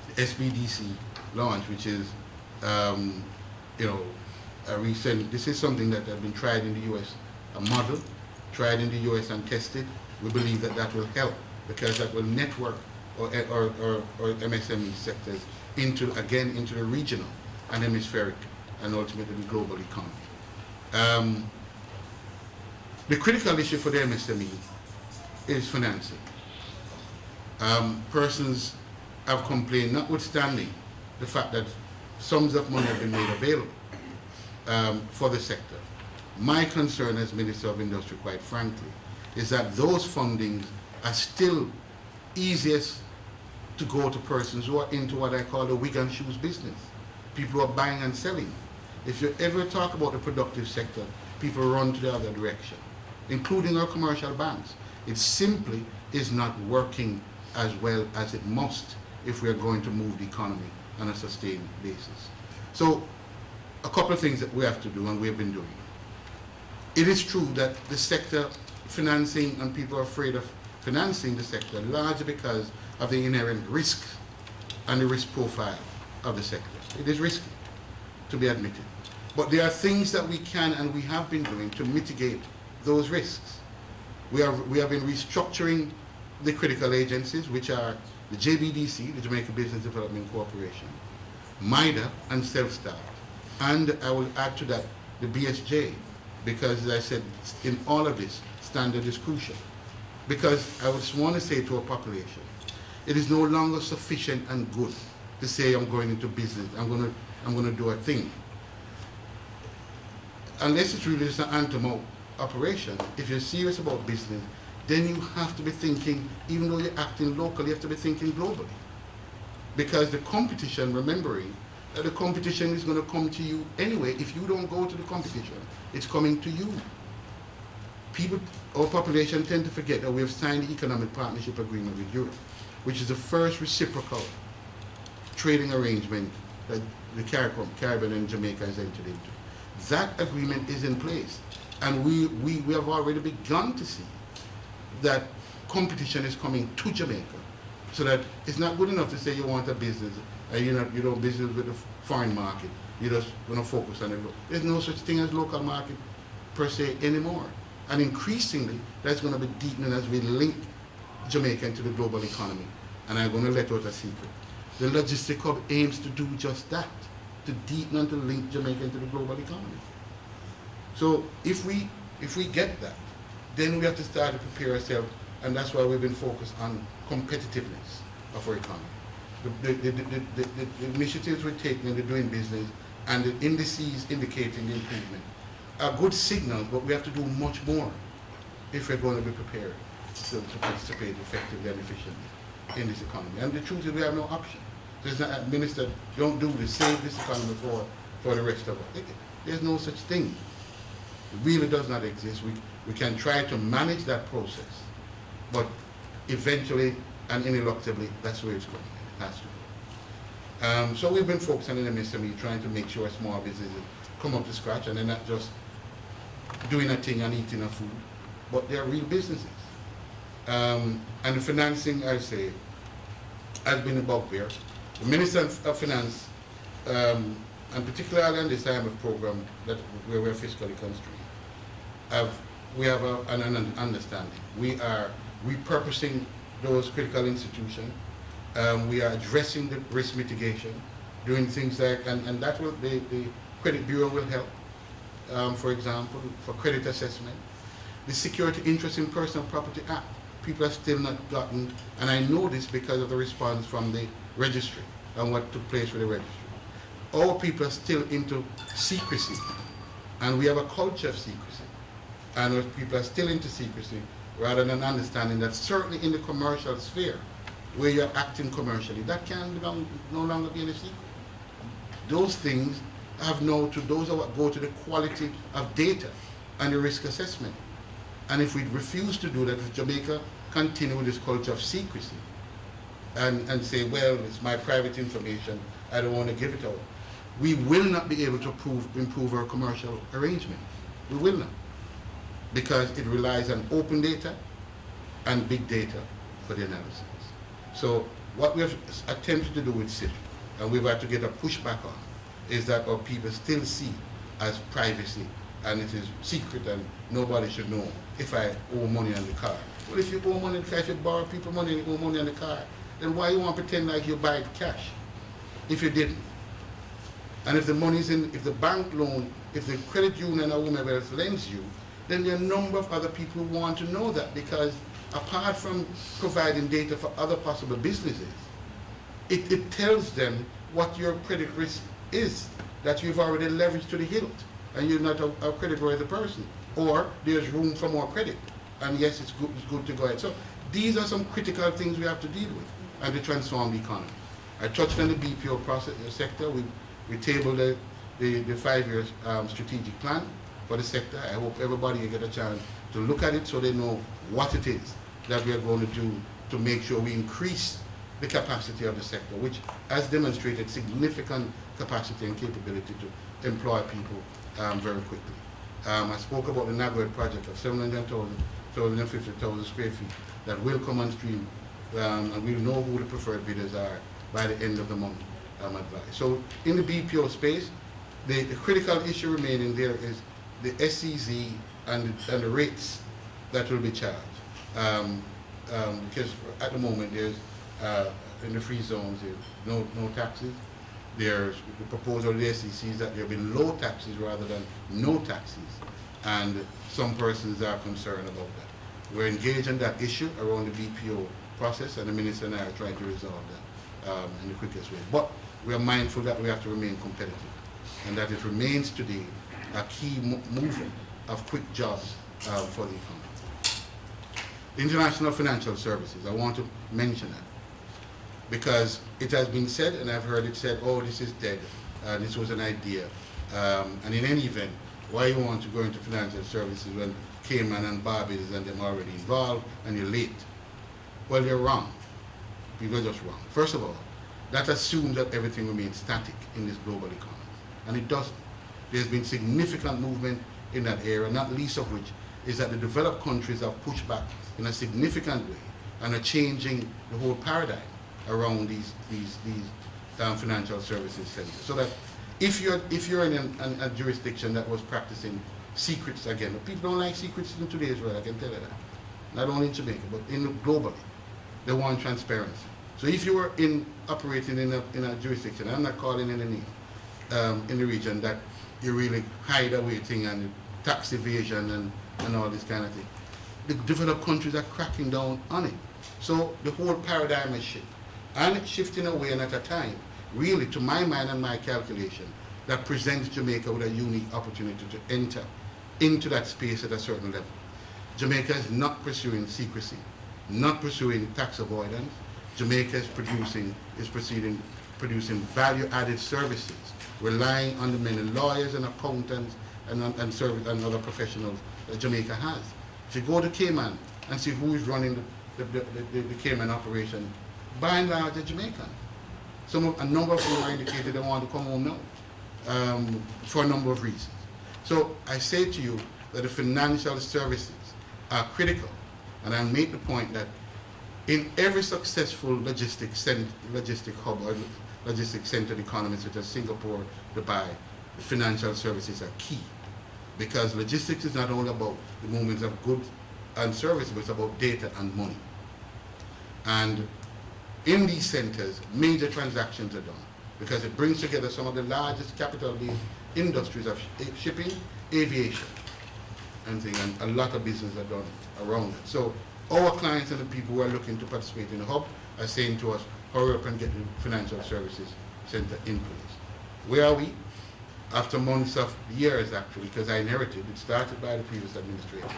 the SBDC launch, which is, a recent, this is something that has been tried in the US, a model, tried in the US and tested. We believe that that will help because that will network or MSME sectors into the regional and hemispheric and ultimately the global economy. The critical issue for the MSME is financing. Persons have complained, notwithstanding the fact that sums of money have been made available for the sector. My concern as Minister of Industry, quite frankly, is that those fundings are still easiest to go to persons who are into what I call the wig and shoes business. People who are buying and selling. If you ever talk about the productive sector, people run to the other direction, including our commercial banks. It simply is not working as well as it must if we are going to move the economy on a sustained basis. So, a couple of things that we have to do, and we have been doing. It is true that the sector financing, and people are afraid of financing the sector, largely because of the inherent risk and the risk profile of the sector. It is risky, to be admitted. But there are things that we can and we have been doing to mitigate those risks. We have been restructuring the critical agencies, which are the JBDC, the Jamaica Business Development Corporation, MIDA, and self-start. And I will add to that the BSJ, because as I said, in all of this, standard is crucial. Because I just want to say to our population, it is no longer sufficient and good to say I'm going into business, I'm going to do a thing. Unless it's really just an anthem operation, if you're serious about business, then you have to be thinking, even though you're acting locally, you have to be thinking globally. Because the competition, remembering that the competition is going to come to you anyway. If you don't go to the competition, it's coming to you. People, our population tend to forget that we have signed the Economic Partnership Agreement with Europe, which is the first reciprocal trading arrangement that the Caribbean and Jamaica has entered into. That agreement is in place, and we have already begun to see that competition is coming to Jamaica So that it's not good enough to say you want a business and you don't business with the foreign market. You just want to focus on it. There's no such thing as local market per se anymore. And increasingly, that's going to be deepening as we link Jamaica into the global economy. And I'm going to let out a secret. The Logistic Hub aims to do just that, to deepen and to link Jamaica into the global economy. So if we get that, then we have to start to prepare ourselves, and that's why we've been focused on competitiveness of our economy. The initiatives we're taking in the doing business and the indices indicating the improvement are good signals, but we have to do much more if we're going to be prepared to participate effectively and efficiently in this economy. And the truth is we have no option. There's not, Minister, don't do this, save this economy for the rest of us. There's no such thing. It really does not exist. We can try to manage that process, but eventually and ineluctably, that's where it's going. It has to go. So we've been focusing on MSME, trying to make sure small businesses come up to scratch, and they're not just doing a thing and eating a food, but they're real businesses. And the financing, I say, has been a bugbear. The Minister of Finance, and particularly on this IMF program where we're fiscally constrained, we have an understanding. We are repurposing those critical institutions. We are addressing the risk mitigation, doing things like, and that will, the Credit Bureau will help, for example, for credit assessment. The Security Interest in Personal Property Act, people have still not gotten, and I know this because of the response from the registry and what took place with the registry. Our people are still into secrecy, and we have a culture of secrecy. And our people are still into secrecy rather than understanding that certainly in the commercial sphere, where you're acting commercially, that can no longer be any secret. Those things have no to those are what go to the quality of data and the risk assessment. And if we refuse to do that, if Jamaica continue with this culture of secrecy and say, well, it's my private information, I don't want to give it out, we will not be able to improve our commercial arrangement. We will not. Because it relies on open data and big data for the analysis. So what we have attempted to do with CIP, and we've had to get a pushback on, is that our people still see as privacy, and it is secret and nobody should know if I owe money on the car. Well, if you owe money on the car, if you borrow people money and you owe money on the car, then why you want to pretend like you buy it cash if you didn't? And if the money's if the bank loan, if the credit union or whomever else lends you, then there are a number of other people who want to know that, because apart from providing data for other possible businesses, it tells them what your credit risk is, that you've already leveraged to the hilt and you're not a credit-worthy person, or there's room for more credit, and yes, it's good to go ahead. So these are some critical things we have to deal with and to transform the economy. I touched on the BPO process sector. We tabled the 5-year strategic plan for the sector. I hope everybody will get a chance to look at it so they know what it is that we are going to do to make sure we increase the capacity of the sector, which has demonstrated significant capacity and capability to employ people very quickly. I spoke about the NAGWED project of 750,000 square feet that will come on stream, and we'll know who the preferred bidders are by the end of the month, advised. So in the BPO space, the critical issue remaining there is the SEZ and the rates that will be charged. Because at the moment there's, in the free zones, there's no taxes. There's the proposal of the SEC is that there will be low taxes rather than no taxes. And some persons are concerned about that. We're engaged in that issue around the BPO process, and the Minister and I are trying to resolve that in the quickest way. But we are mindful that we have to remain competitive, and that it remains today a key mover of quick jobs for the economy. International financial services, I want to mention that, because it has been said, and I've heard it said, oh, this is dead, this was an idea. And in any event, why you want to go into financial services when Cayman and Barbados and them are already involved and you're late? Well, you're wrong. People are just wrong. First of all, that assumes that everything remains static in this global economy, and it doesn't. There's been significant movement in that area, not least of which is that the developed countries have pushed back in a significant way and are changing the whole paradigm around these financial services centers. So that if you're in a jurisdiction that was practicing secrets again, people don't like secrets in today's world, I can tell you that. Not only in Jamaica, but globally, they want transparency. So if you were operating in a jurisdiction, I'm not calling any name, in the region that you really hide away thing and tax evasion and all this kind of thing, the developed countries are cracking down on it. So the whole paradigm is shifting. And it's shifting away and at a time, really, to my mind and my calculation, that presents Jamaica with a unique opportunity to enter into that space at a certain level. Jamaica is not pursuing secrecy, not pursuing tax avoidance. Jamaica is producing value-added services, relying on the many lawyers and accountants and other professionals that Jamaica has. If you go to Cayman and see who is running the Cayman operation, by and large, they're Jamaican. A number of them are indicated they want to come home now, for a number of reasons. So I say to you that the financial services are critical, and I make the point that in every successful logistic hub or logistic centered economy such as Singapore, Dubai, the financial services are key, because logistics is not only about the movement of goods and services, but it's about data and money. And in these centers, major transactions are done because it brings together some of the largest capital-based industries of shipping, aviation, and a lot of business are done around it. So our clients and the people who are looking to participate in the hub are saying to us, hurry up and get the financial services center in place. Where are we? After months of years, actually, because I inherited, it started by the previous administration.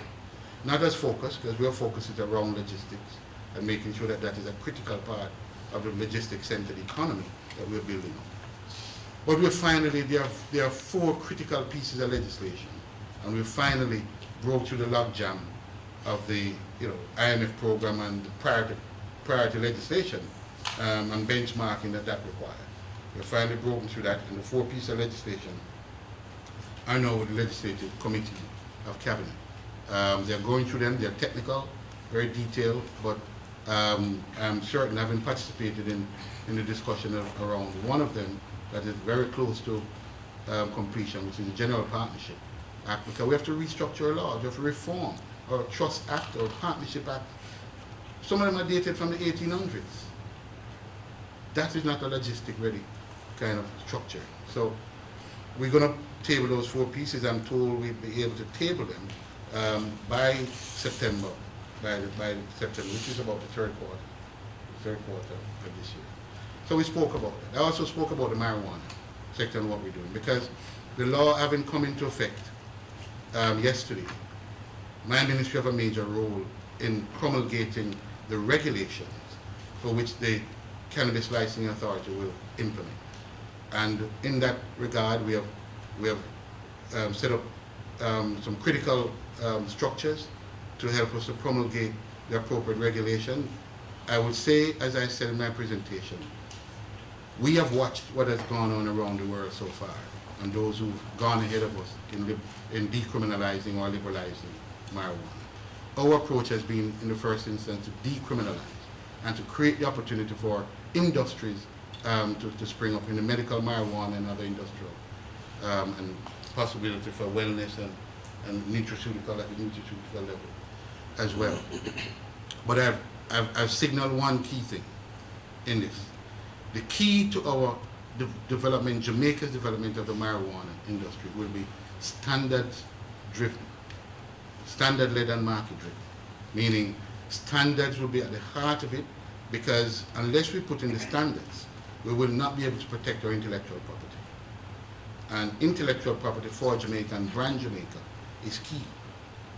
Not as focused, because our focus is around logistics and making sure that that is a critical part of the logistics centered economy that we're building on. But we're finally, there are 4 critical pieces of legislation, and we finally broke through the logjam of the IMF program and priority legislation and benchmarking that required. We've finally broken through that, and the 4 pieces of legislation are now with the Legislative Committee of Cabinet. They're going through them, they're technical, very detailed, but I'm certain, having participated in the discussion around one of them that is very close to completion, which is the General Partnership Act, because we have to restructure our laws, we have to reform our Trust Act or Partnership Act. Some of them are dated from the 1800s. That is not a logistic ready kind of structure. So we're going to table those 4 pieces. I'm told we'll be able to table them by September, which is about the third quarter of this year. So we spoke about it. I also spoke about the marijuana sector and what we're doing, because the law having come into effect yesterday, my ministry have a major role in promulgating the regulations for which the Cannabis Licensing Authority will implement. And in that regard, we have set up some critical structures to help us to promulgate the appropriate regulation. I would say, as I said in my presentation, we have watched what has gone on around the world so far, and those who've gone ahead of us in decriminalizing or liberalizing marijuana. Our approach has been, in the first instance, to decriminalize and to create the opportunity for industries to spring up in the medical marijuana and other industrial and possibility for wellness and nutraceutical at the nutraceutical level as well. But I've signaled one key thing in this. The key to our development, Jamaica's development of the marijuana industry, will be standards-driven, standard-led and market-driven, meaning standards will be at the heart of it, because unless we put in the standards, we will not be able to protect our intellectual property. And intellectual property for Jamaica and brand Jamaica is key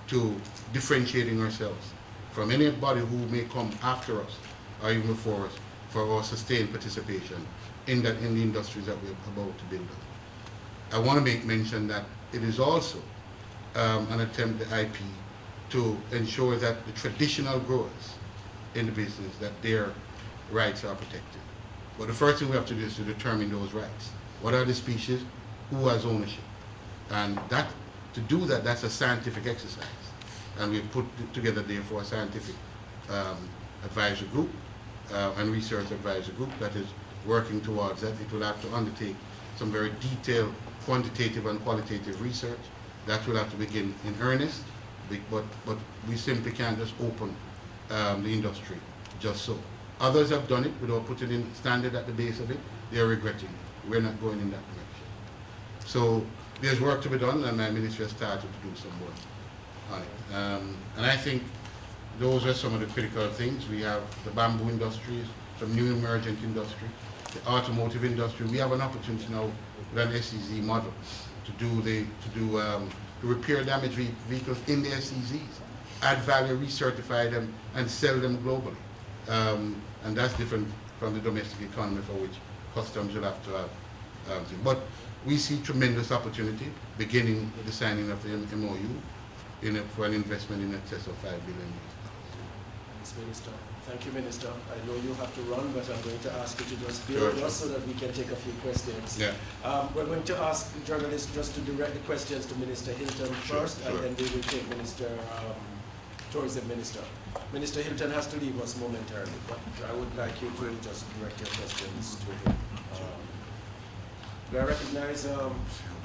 to differentiating ourselves from anybody who may come after us or even before us for our sustained participation in the industries that we're about to build up. I want to make mention that it is also an attempt at the IP to ensure that the traditional growers in the business, that their rights are protected. But the first thing we have to do is to determine those rights. What are the species? Who has ownership? And that, to do that, that's a scientific exercise. And we've put together, therefore, a scientific advisory group and research advisory group that is working towards that. It will have to undertake some very detailed quantitative and qualitative research. That will have to begin in earnest, but we simply can't just open the industry just so. Others have done it without putting in standard at the base of it. They are regretting it. We're not going in that direction. So there's work to be done, and my ministry has started to do some work on it. And I think those are some of the critical things. We have the bamboo industry, some new emergent industry, the automotive industry. We have an opportunity now with an SEZ model to repair damaged vehicles in the SEZs, add value, recertify them, and sell them globally. And that's different from the domestic economy, for which customs will have to have. But we see tremendous opportunity, beginning with the signing of the MOU for an investment in excess of $5 billion. Thanks, Minister. Thank you, Minister. I know you have to run, but I'm going to ask you to just bear with us so that we can take a few questions. Yeah. We're going to ask journalists just to direct the questions to Minister Hilton first, and then we will take Tourism Minister. Minister Hilton has to leave us momentarily, but I would like you to just direct your questions to him. Do I recognize,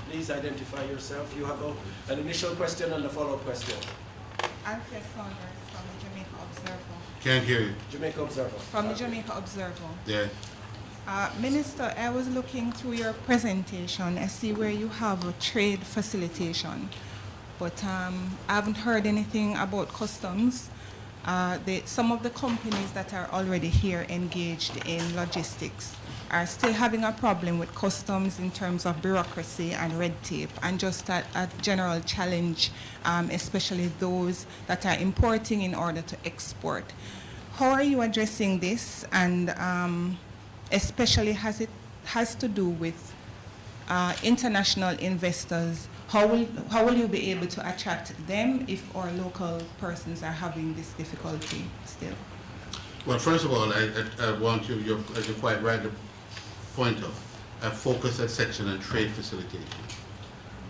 please identify yourself. You have an initial question and a follow-up question. Alfred Saunders from the Jamaica Observer. Can't hear you. Jamaica Observer. From the Jamaica Observer. Yeah. Minister, I was looking through your presentation. I see where you have a trade facilitation, but I haven't heard anything about customs. Some of the companies that are already here engaged in logistics are still having a problem with customs in terms of bureaucracy and red tape, and just a general challenge, especially those that are importing in order to export. How are you addressing this, and especially has to do with international investors? How will you be able to attract them if our local persons are having this difficulty still? Well, first of all, I want you're quite right to point out, I focus that section on trade facilitation,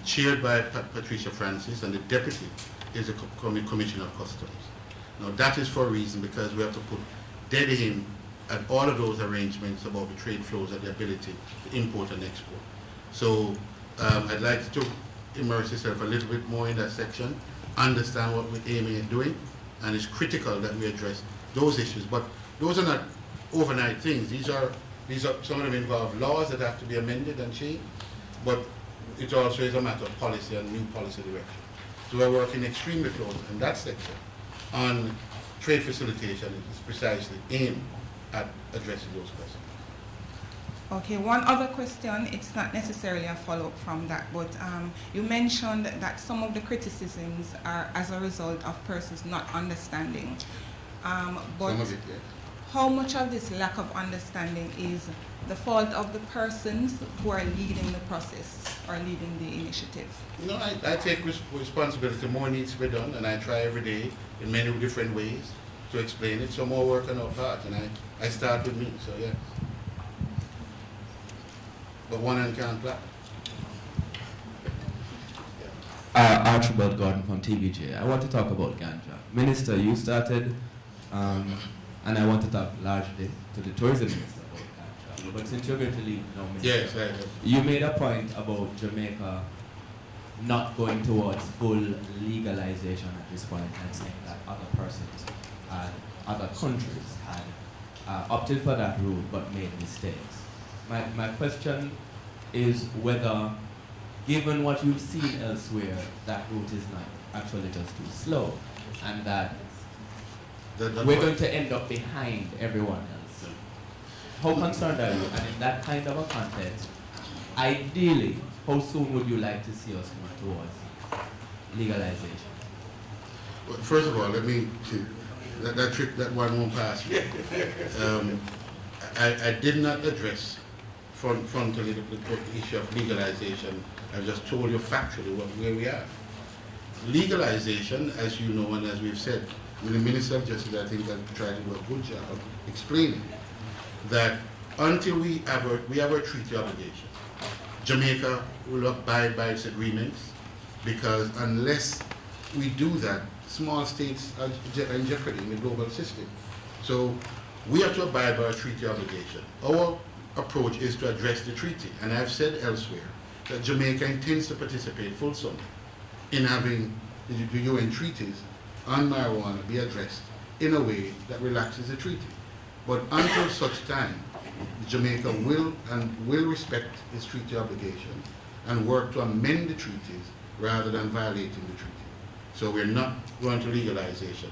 chaired by Patricia Francis, and the deputy is the Commissioner of Customs. Now that is for a reason, because we have to put dead aim at all of those arrangements about the trade flows and the ability to import and export. So I'd like to immerse yourself a little bit more in that section, understand what we're aiming at doing, and it's critical that we address those issues. But those are not overnight things. These are some of them involve laws that have to be amended and changed, but it also is a matter of policy and new policy direction. So we're working extremely close in that section on trade facilitation. It's precisely aimed at addressing those questions. Okay, one other question, it's not necessarily a follow-up from that, but you mentioned that some of the criticisms are as a result of persons not understanding. But Some of it, yes. how much of this lack of understanding is the fault of the persons who are leading the process or leading the initiative? No, I take responsibility. More needs to be done, and I try every day in many different ways to explain it. So more work on our part, and I start with me, so yes. But one hand can't clap. Archibald Gordon from TVJ. I want to talk about ganja. Minister, you started, and I want to talk largely to the tourism minister about ganja. But since you're going to leave now, Minister, Yes, I have. you made a point about Jamaica not going towards full legalization at this point, and saying that other persons and other countries had opted for that route but made mistakes. My question is whether, given what you've seen elsewhere, that route is not actually just too slow, and that we're going to end up behind everyone else. How concerned are you? And in that kind of a context, ideally, how soon would you like to see us move towards legalization? Well, first of all, let me that trick, that one won't pass me. I did not address frontally the issue of legalization. I just told you factually where we are. Legalization, as you know and as we've said, the Minister of Justice, I think, has tried to do a good job of explaining that until we have a treaty obligation, Jamaica will abide by its agreements, because unless we do that, small states are in jeopardy in the global system. So we have to abide by our treaty obligation. Our approach is to address the treaty, and I've said elsewhere that Jamaica intends to participate fulsome in having the UN treaties on marijuana be addressed in a way that relaxes the treaty. But until such time, Jamaica will respect its treaty obligation and work to amend the treaties rather than violating the treaty. So we're not going to legalization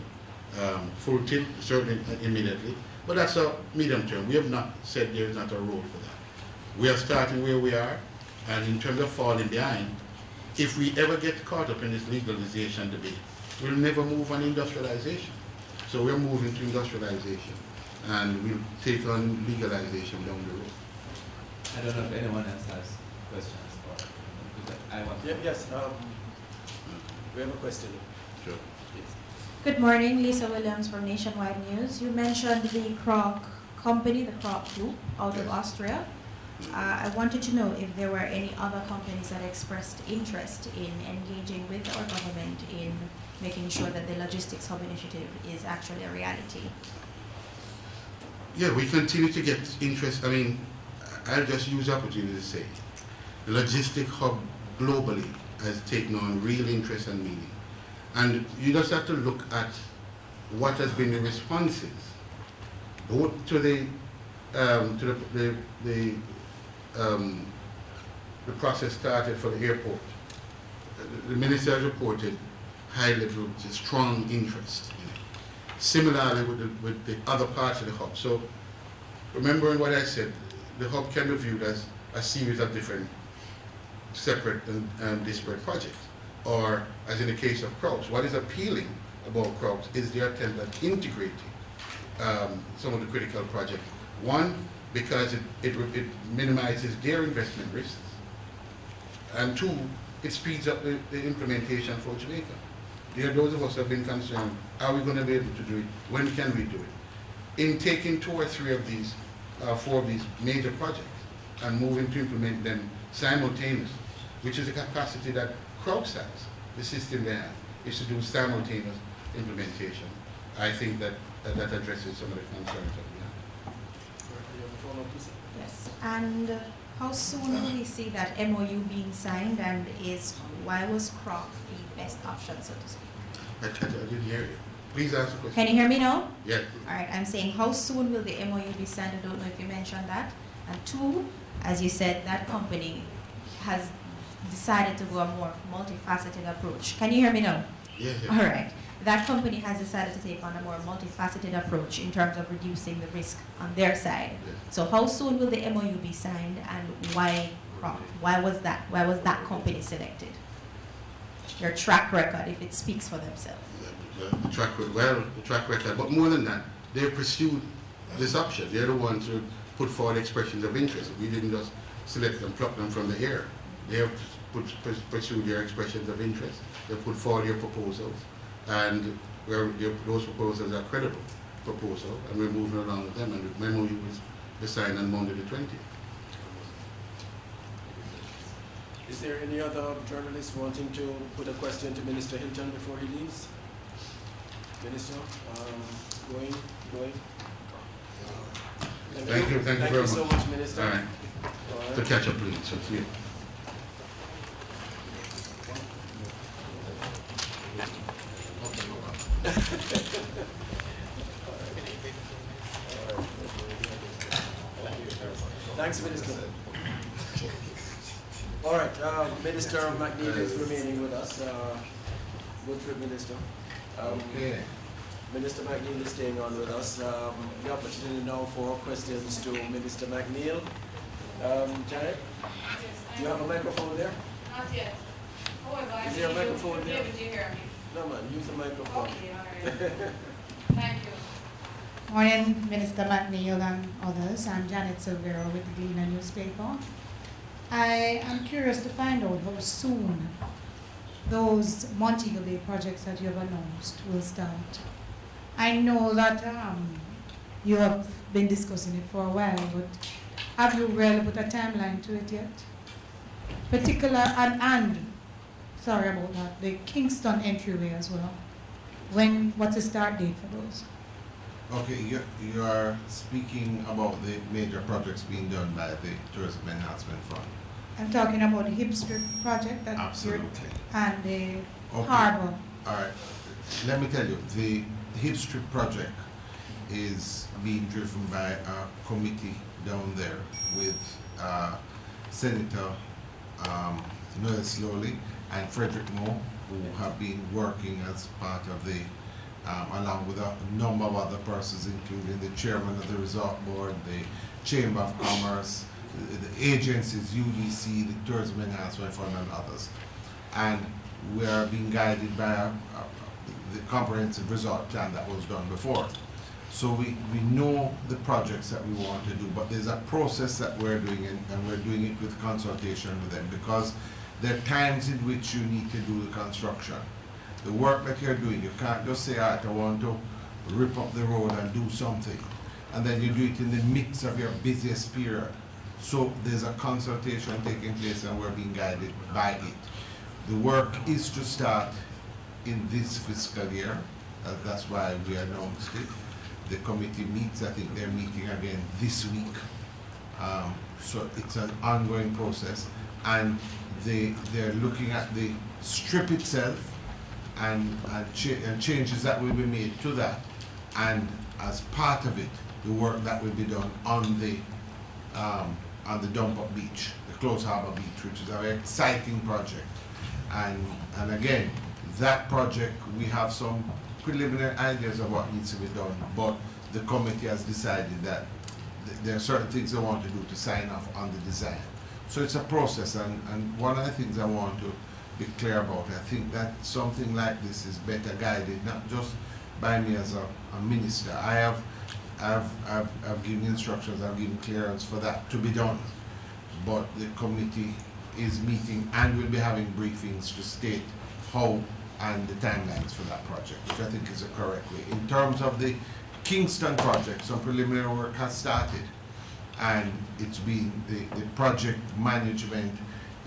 full tip, certainly immediately, but that's a medium term. We have not said there is not a road for that. We are starting where we are, and in terms of falling behind, if we ever get caught up in this legalization debate, we'll never move on industrialization. So we're moving to industrialization, and we'll take on legalization down the road. I don't know if anyone else has questions. I want Yes, we have a question. Sure. Good morning, Lisa Williams from Nationwide News. You mentioned the Kroc company, the Kroc Group out of Yes. Austria. I wanted to know if there were any other companies that expressed interest in engaging with our government in making sure that the Logistics Hub initiative is actually a reality. Yeah, we continue to get interest. I mean, I'll just use the opportunity to say, the Logistic Hub globally has taken on real interest and meaning. And you just have to look at what has been the responses, both to the process started for the airport. The minister has reported high level, strong interest in it. Similarly with the other parts of the hub. So remembering what I said, the hub can be viewed as a series of different separate and disparate projects. Or as in the case of Crocs, what is appealing about Crocs is their attempt at integrating some of the critical projects. One, because it minimizes their investment risks. And two, it speeds up the implementation for Jamaica. There are those of us who have been concerned, are we going to be able to do it? When can we do it? In taking 2 or 3 of these, 4 of these major projects and moving to implement them simultaneously, which is a capacity that Crocs has, the system they have, is to do simultaneous implementation. I think that that addresses some of the concerns that we have. Yes. And how soon will we see that MOU being signed, and why was Kroc the best option, so to speak? I didn't hear you. Please ask the question. Can you hear me now? Yes. All right, I'm saying how soon will the MOU be signed? I don't know if you mentioned that. And 2, as you said, that company has decided to go a more multifaceted approach. Can you hear me now? Yes. All right. That company has decided to take on a more multifaceted approach in terms of reducing the risk on their side. Yes. So how soon will the MOU be signed, and why Kroc? Why was that company selected? Their track record, if it speaks for themselves. The track record, but more than that, they pursued this option. They're the ones who put forward expressions of interest. We didn't just select them, pluck them from the air. They have pursued their expressions of interest. They put forward their proposals, and those proposals are credible proposals, and we're moving along with them. And the MOU was signed on Monday the 20th. Is there any other journalist wanting to put a question to Minister Hilton before he leaves? Minister, going. Thank you very much. Thank you so much, Minister. All right. All right. To catch up, please. So, yeah. Thanks, Minister. All right, Minister McNeil is remaining with us. Good trip, Minister. Okay. Minister McNeil is staying on with us. The opportunity now for questions to Minister McNeil. Janet, do you have a microphone there? Not yet. However, Is there a microphone you'll be there? able to hear me. No, man, use the microphone. Okay, all right. Thank you. Morning, Minister McNeil and others. I'm Janet Silvero with the Gleaner newspaper. I am curious to find out how soon those Montego Bay projects that you have announced will start. I know that you have been discussing it for a while, but have you really put a timeline to it yet? Sorry about that, the Kingston entryway as well. What's the start date for those? Okay, you are speaking about the major projects being done by the Tourism Enhancement Fund. I'm talking about the Hip Strip project that Absolutely. and the Okay. harbor. All right. Let me tell you, the Hip Strip project is being driven by a committee down there with Senator Noel Slowly and Frederick Moore, who have been working as part of the, along with a number of other persons, including the chairman of the resort board, the Chamber of Commerce, the agencies, UDC, the Tourism Enhancement Fund, and others. And we are being guided by the comprehensive resort plan that was done before. So we know the projects that we want to do, but there's a process that we're doing, and we're doing it with consultation with them, because there are times in which you need to do the construction. The work that you're doing, you can't just say, all right, I want to rip up the road and do something, and then you do it in the midst of your busiest period. So there's a consultation taking place, and we're being guided by it. The work is to start in this fiscal year. That's why we announced it. The committee meets, I think they're meeting again this week. So it's an ongoing process, and they're looking at the strip itself and changes that will be made to that. And as part of it, the work that will be done on the dump-up beach, the closed harbor beach, which is a very exciting project. And again, that project, we have some preliminary ideas of what needs to be done, but the committee has decided that there are certain things they want to do to sign off on the design. So it's a process, and one of the things I want to be clear about, I think that something like this is better guided, not just by me as a minister. I've given instructions, I've given clearance for that to be done, but the committee is meeting and will be having briefings to state how and the timelines for that project, which I think is the correct way. In terms of the Kingston project, some preliminary work has started, and it's been, the project management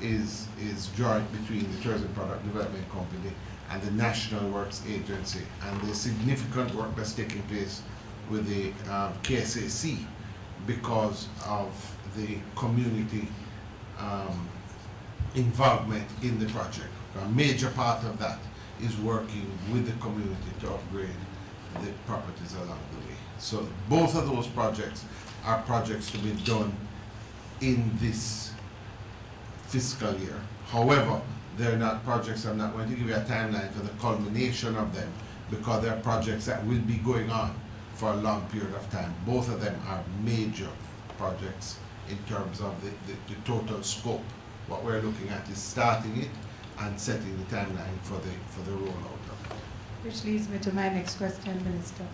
is joint between the Tourism Product Development Company and the National Works Agency, and there's significant work that's taking place with the KSAC because of the community involvement in the project. A major part of that is working with the community to upgrade the properties along the way. So both of those projects are projects to be done in this fiscal year. However, they're not projects, I'm not going to give you a timeline for the culmination of them, because they're projects that will be going on for a long period of time. Both of them are major projects in terms of the total scope. What we're looking at is starting it and setting the timeline for the rollout of it. Which leads me to my next question, Minister.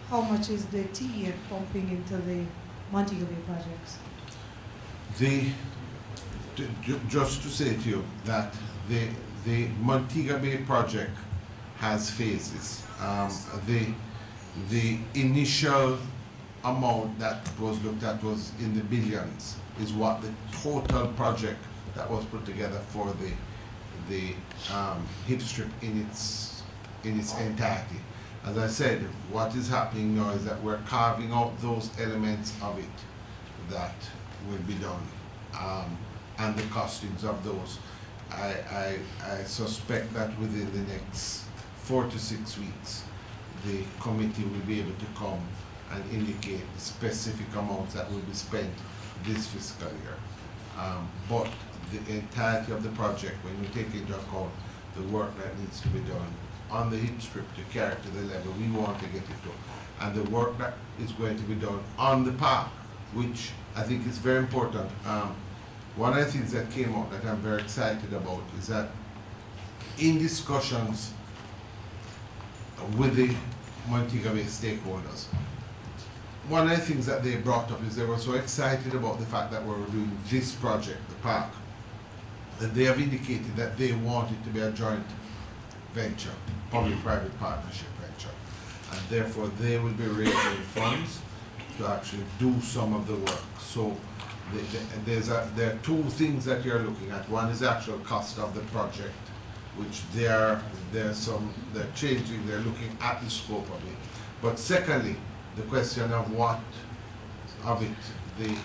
How much is the TEF pumping into the Montego Bay projects? Just to say to you that the Montego Bay project has phases. The initial amount that was looked at was in the billions, is what the total project that was put together for the hip strip in its entirety. As I said, what is happening now is that we're carving out those elements of it that will be done, and the costings of those. I suspect that within the next 4 to 6 weeks, the committee will be able to come and indicate the specific amounts that will be spent this fiscal year. But the entirety of the project, when you take into account the work that needs to be done on the hip strip to carry it to the level we want to get it to, and the work that is going to be done on the park, which I think is very important. One of the things that came out that I'm very excited about is that in discussions with the Montego Bay stakeholders, one of the things that they brought up is they were so excited about the fact that we were doing this project, the park, that they have indicated that they want it to be a joint venture, public-private partnership venture. And therefore they will be raising funds to actually do some of the work. So there are two things that you're looking at. One is the actual cost of the project, which they're changing, they're looking at the scope of it. But secondly, the question of what of it the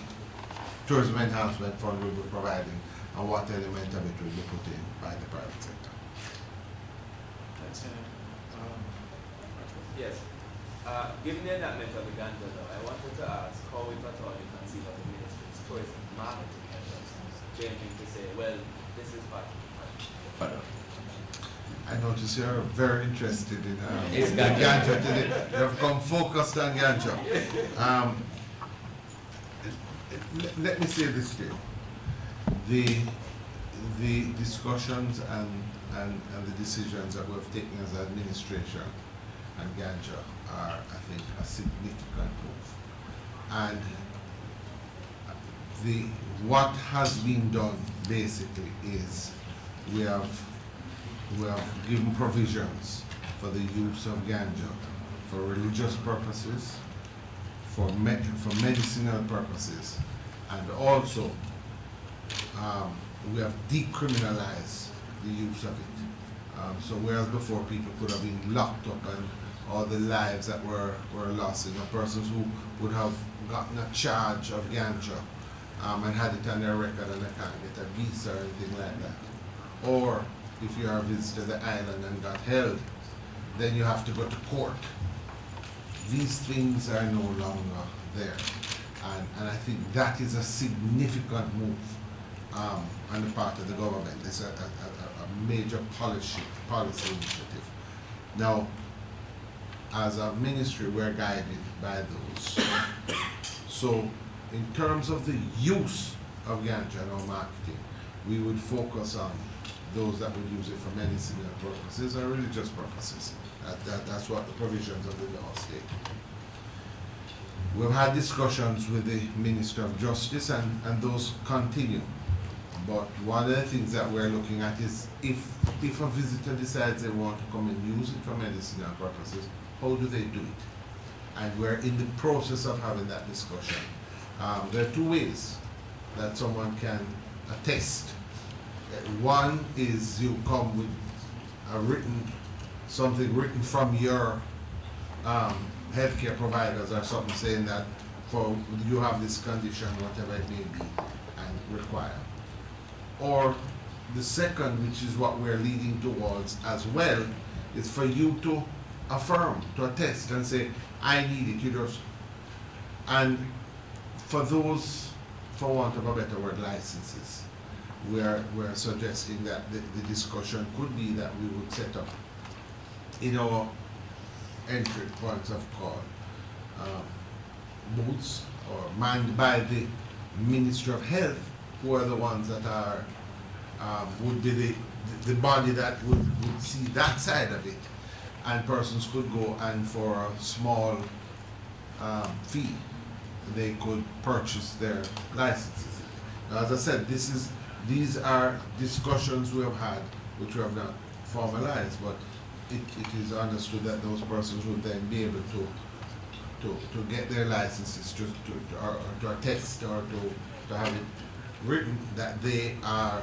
tourism enhancement fund will be providing and what element of it will be put in by the private sector. Thanks, Yes. Given the enactment of the ganja law, I wanted to ask how, if at all, you conceive of the ministry's tourism marketing efforts, changing to say, well, this is part of the I notice you're very interested in It's in ganja. ganja today. You've come focused on ganja. Let me say this to you. The discussions and the decisions that we've taken as administration and ganja are, I think, a significant move. And what has been done basically is we have given provisions for the use of ganja for religious purposes, for medicinal purposes, and also we have decriminalized the use of it. So whereas before people could have been locked up and all the lives that were lost, persons who would have gotten a charge of ganja and had it on their record and they can't get a visa or anything like that. Or if you are a visitor to the island and got held, then you have to go to court. These things are no longer there. And I think that is a significant move on the part of the government. It's a major policy initiative. Now, as a ministry, we're guided by those. So, in terms of the use of ganja in our marketing, we would focus on those that would use it for medicinal purposes or religious purposes. That's what the provisions of the law state. We've had discussions with the Minister of Justice and those continue. But one of the things that we're looking at is if a visitor decides they want to come and use it for medicinal purposes, how do they do it? And we're in the process of having that discussion. There are two ways that someone can attest. One is you come with something written from your healthcare providers or something saying that for you have this condition, whatever it may be, and require. Or the second, which is what we're leading towards as well, is for you to affirm, to attest and say, I need it, and for those, for want of a better word, licenses, we're suggesting that the discussion could be that we would set up in our entry points of call booths or manned by the Ministry of Health, who are the ones that are would be the body that would see that side of it, and persons could go and for a small fee they could purchase their licenses. Now, as I said, these are discussions we have had, which we have not formalized, but it is understood that those persons would then be able to get their licenses to attest or to have it written that they are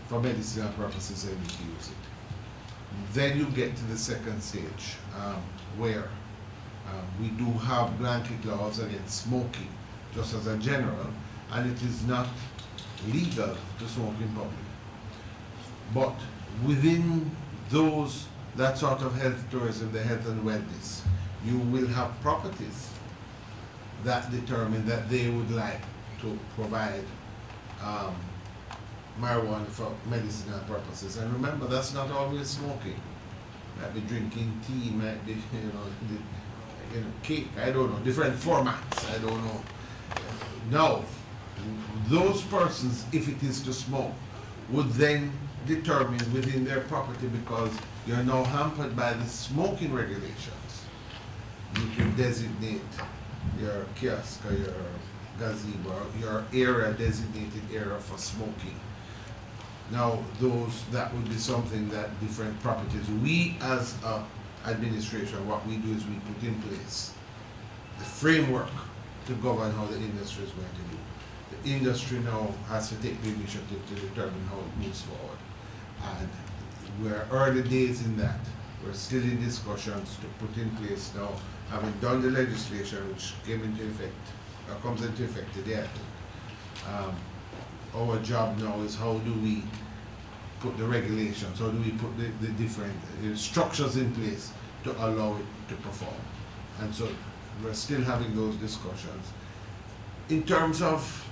for medicinal purposes able to use it. Then you get to the second stage where we do have blanket laws against smoking, just as a general, and it is not legal to smoke in public. But within that sort of health tourism, the health and wellness, you will have properties that determine that they would like to provide marijuana for medicinal purposes. And remember, that's not always smoking. Might be drinking tea, might be cake, I don't know, different formats, I don't know. Now, those persons, if it is to smoke, would then determine within their property, because you're now hampered by the smoking regulations. You can designate your kiosk or your gazebo, your area, designated area for smoking. Now, that would be something that different properties, we as a administration, what we do is we put in place the framework to govern how the industry is going to do. The industry now has to take the initiative to determine how it moves forward. And we're early days in that, We're still in discussions to put in place now, having done the legislation which came into effect, comes into effect today. Our job now is how do we put the regulations, how do we put the different structures in place to allow it to perform. And so we're still having those discussions. In terms of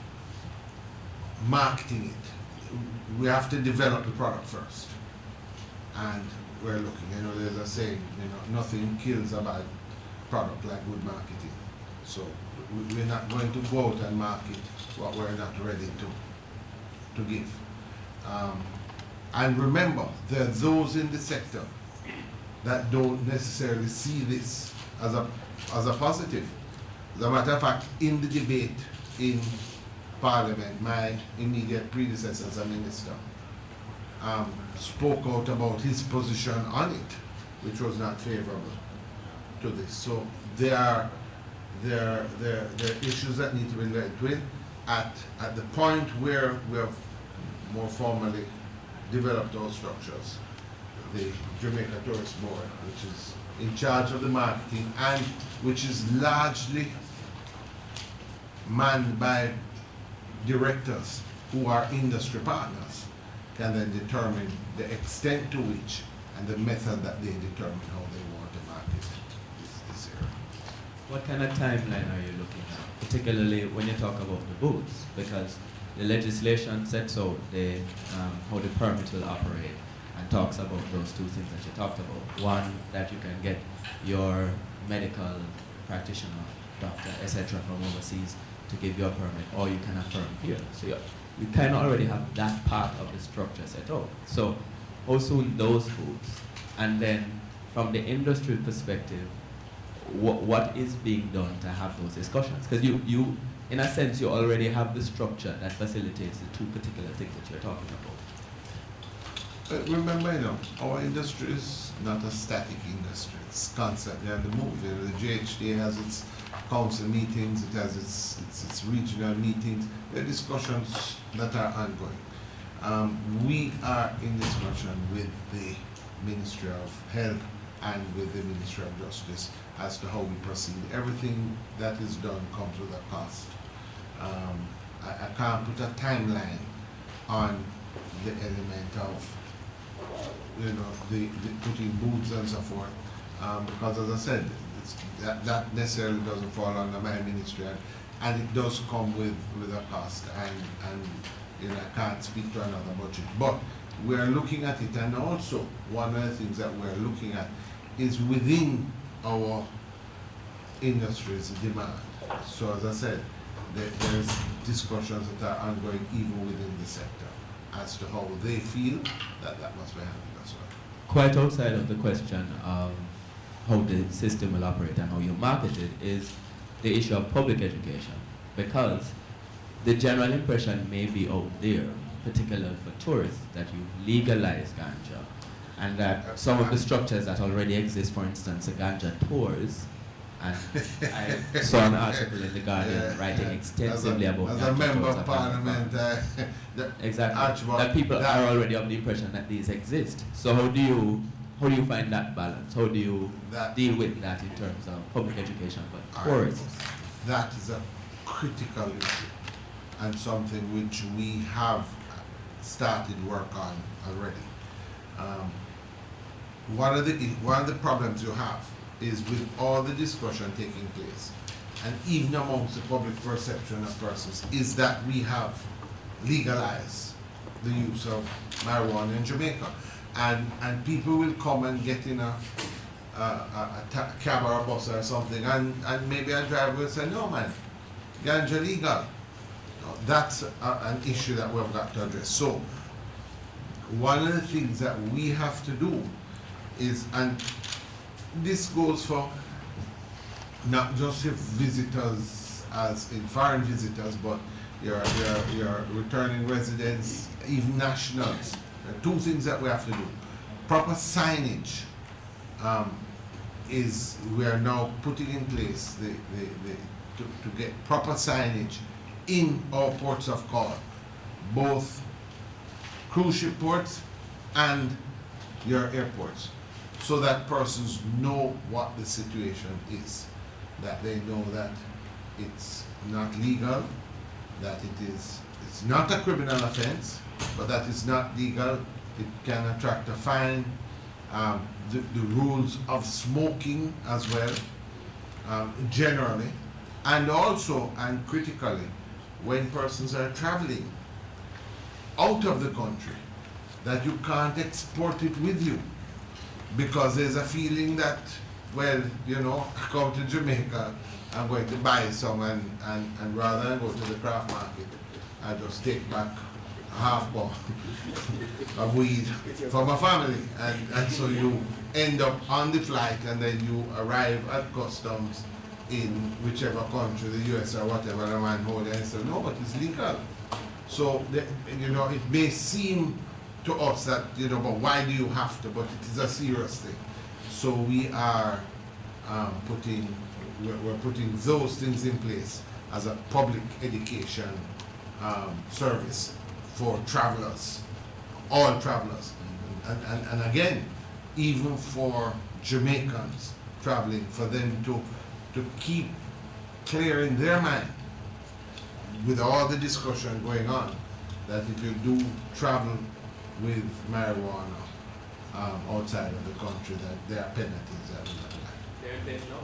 marketing it, we have to develop the product first. And we're looking, there's a saying, nothing kills a bad product like good marketing. So we're not going to go out and market what we're not ready to give. And remember, there are those in the sector that don't necessarily see this as a positive. As a matter of fact, in the debate in Parliament, my immediate predecessor as a minister spoke out about his position on it, which was not favorable to this. So there are issues that need to be dealt with at the point where we have more formally developed our structures. The Jamaica Tourist Board, which is in charge of the marketing and which is largely manned by directors who are industry partners, can then determine the extent to which and the method that they determine how they want to market this area. What kind of timeline are you looking at, particularly when you talk about the booths? Because the legislation sets out how the permits will operate and talks about those two things that you talked about. One, that you can get your medical practitioner, doctor, etc. from overseas to give you a permit, or you can affirm here. So you kind of already have that part of the structure set out. So how soon those booths? And then from the industry perspective, what is being done to have those discussions? Because you, in a sense, you already have the structure that facilitates the two particular things that you're talking about. Remember, our industry is not a static industry. It's constantly on the move. The GHD has its council meetings, it has its regional meetings. There are discussions that are ongoing. We are in discussion with the Ministry of Health and with the Ministry of Justice as to how we proceed. Everything that is done comes with a cost. I can't put a timeline on the element of the putting booths and so forth, because as I said, that necessarily doesn't fall under my ministry, and it does come with a cost, and I can't speak to another budget. But we're looking at it, and also one of the things that we're looking at is within our industry's demand. So as I said, there's discussions that are ongoing even within the sector as to how they feel that must be handled as well. Quite outside of the question of how the system will operate and how you market it is the issue of public education, because the general impression may be out there, particularly for tourists, that you legalize ganja, and that some of the structures that already exist, for instance, the ganja tours, and I saw an article in The Guardian writing extensively about as ganja a member tours of parliament, exactly, that people are already of the impression that these exist. So how do you find that balance? How do you deal with that in terms of public education for tourists? That is a critical issue and something which we have started work on already. One of the problems you have is with all the discussion taking place, and even amongst the public perception of persons, is that we have legalized the use of marijuana in Jamaica. And people will come and get in a cab or a bus or something, and maybe a driver will say, no man, ganja legal. No, that's an issue that we've got to address. So one of the things that we have to do is, and this goes for not just your visitors as in foreign visitors, but your returning residents, even nationals. There are two things that we have to do. Proper signage is, we are now putting in place to get proper signage in our ports of call, both cruise ship ports and your airports. so that persons know what the situation is, that they know that it's not legal, that it's not a criminal offense, but that it's not legal, it can attract a fine, the rules of smoking as well, generally, and also, and critically, when persons are traveling out of the country, that you can't export it with you, because there's a feeling that, well, you know, I come to Jamaica, I'm going to buy some, and rather than go to the craft market, I just take back a half pound of weed for my family, and so you end up on the flight, and then you arrive at customs in whichever country, the US or whatever, the man hold and say, no, but it's legal. So, you know, it may seem to us that, you know, but why do you have to? But it is a serious thing. So we are we're putting those things in place as a public education service for travelers, all travelers. And again, even for Jamaicans traveling, for them to keep clear in their mind, with all the discussion going on, that if you do travel with marijuana outside of the country, that there are penalties that will apply. There is no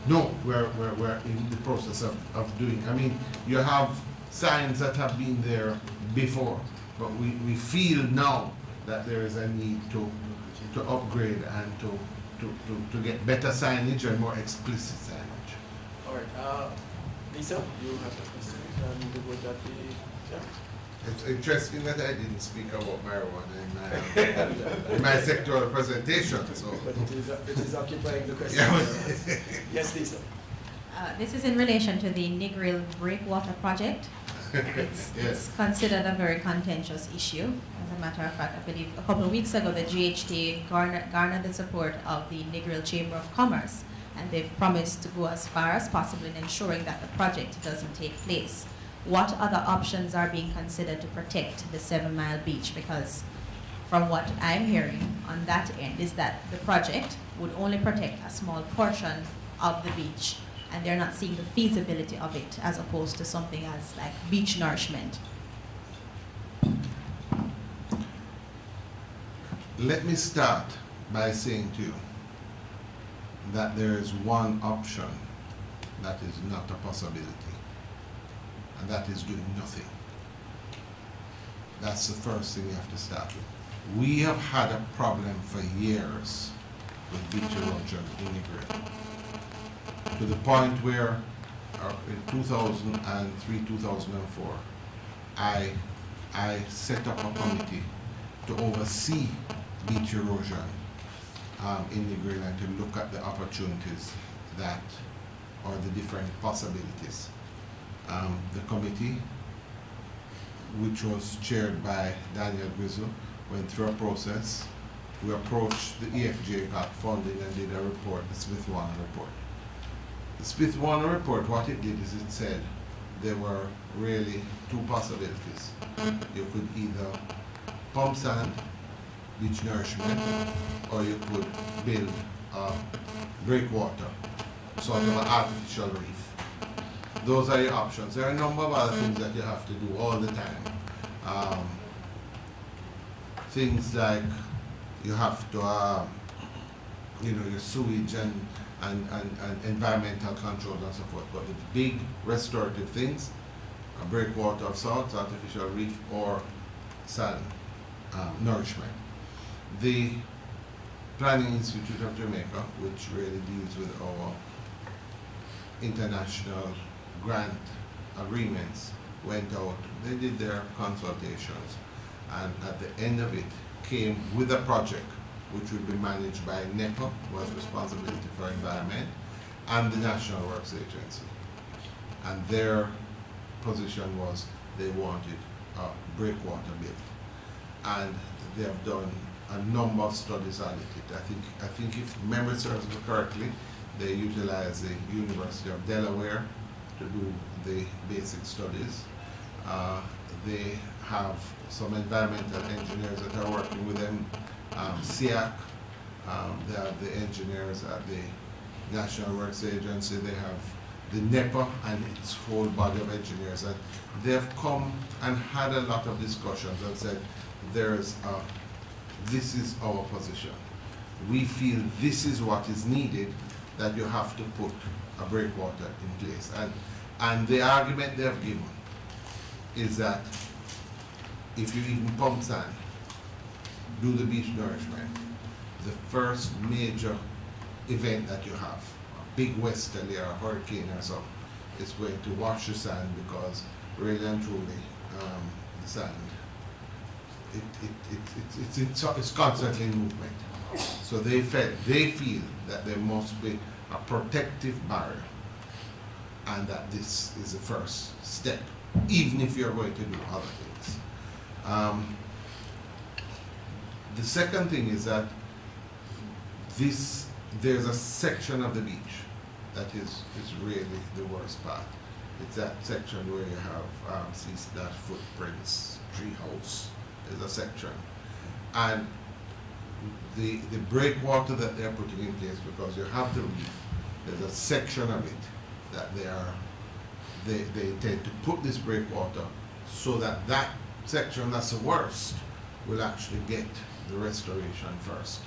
No, we're in the process of doing. I mean, you have signs that have been there before, but we feel now that there is a need to upgrade and to get better signage and more explicit signage. All right. Lisa, you have a question, and would that be, yeah? It's interesting that I didn't speak about marijuana in my sectoral presentation. So. But it is occupying the question. Yeah. Yes, Lisa. This is in relation to the Negril Breakwater project. It's considered a very contentious issue. As a matter of fact, I believe a couple of weeks ago, the GHT garnered the support of the Negril Chamber of Commerce, and they've promised to go as far as possible in ensuring that the project doesn't take place. What other options are being considered to protect the 7 Mile beach? Because from what I'm hearing on that end is that the project would only protect a small portion of the beach, and they're not seeing the feasibility of it as opposed to something as like beach nourishment. Let me start by saying to you that there is one option that is not a possibility, and that is doing nothing. That's the first thing you have to start with. We have had a problem for years with beach erosion in Negril, to the point where in 2003, 2004, I set up a committee to oversee beach erosion in Negril and to look at the opportunities that, or the different possibilities. The committee, which was chaired by Daniel Grizzle, went through a process. We approached the EFJ, got funding, and did a report, the Smith-Warner report. The Smith-Warner report, what it did is it said there were really two possibilities. You could either pump sand, beach nourishment, or you could build a breakwater, sort of an artificial reef. Those are your options. There are a number of other things that you have to do all the time. Things like you have to, your sewage and environmental controls and so forth. But the big restorative things, a breakwater of sorts, artificial reef, or sand nourishment. The Planning Institute of Jamaica, which really deals with our international grant agreements, went out, they did their consultations, and at the end of it came with a project which will be managed by NEPA, who has responsibility for environment, and the National Works Agency. And their position was they wanted a breakwater built. And they have done a number of studies on it. I think if memory serves me correctly, they utilize the University of Delaware to do the basic studies. They have some environmental engineers that are working with them, SEAC, They have the engineers at the National Works Agency. They have the NEPA and its whole body of engineers. And they've come and had a lot of discussions and said, this is our position. We feel this is what is needed, that you have to put a breakwater in place. And the argument they've given is that if you even pump sand, do the beach nourishment, the first major event that you have, a big westerly or a hurricane or something, is going to wash the sand, because really and truly, the sand, it's constantly in movement. So they feel that there must be a protective barrier, and that this is the first step, even if you're going to do other things. The second thing is that there's a section of the beach that is really the worst part. It's that section where you have sea splash footprints, treehouse is a section. And the breakwater that they're putting in place, because you have the reef, there's a section of it that they intend to put this breakwater so that that section that's the worst will actually get the restoration first.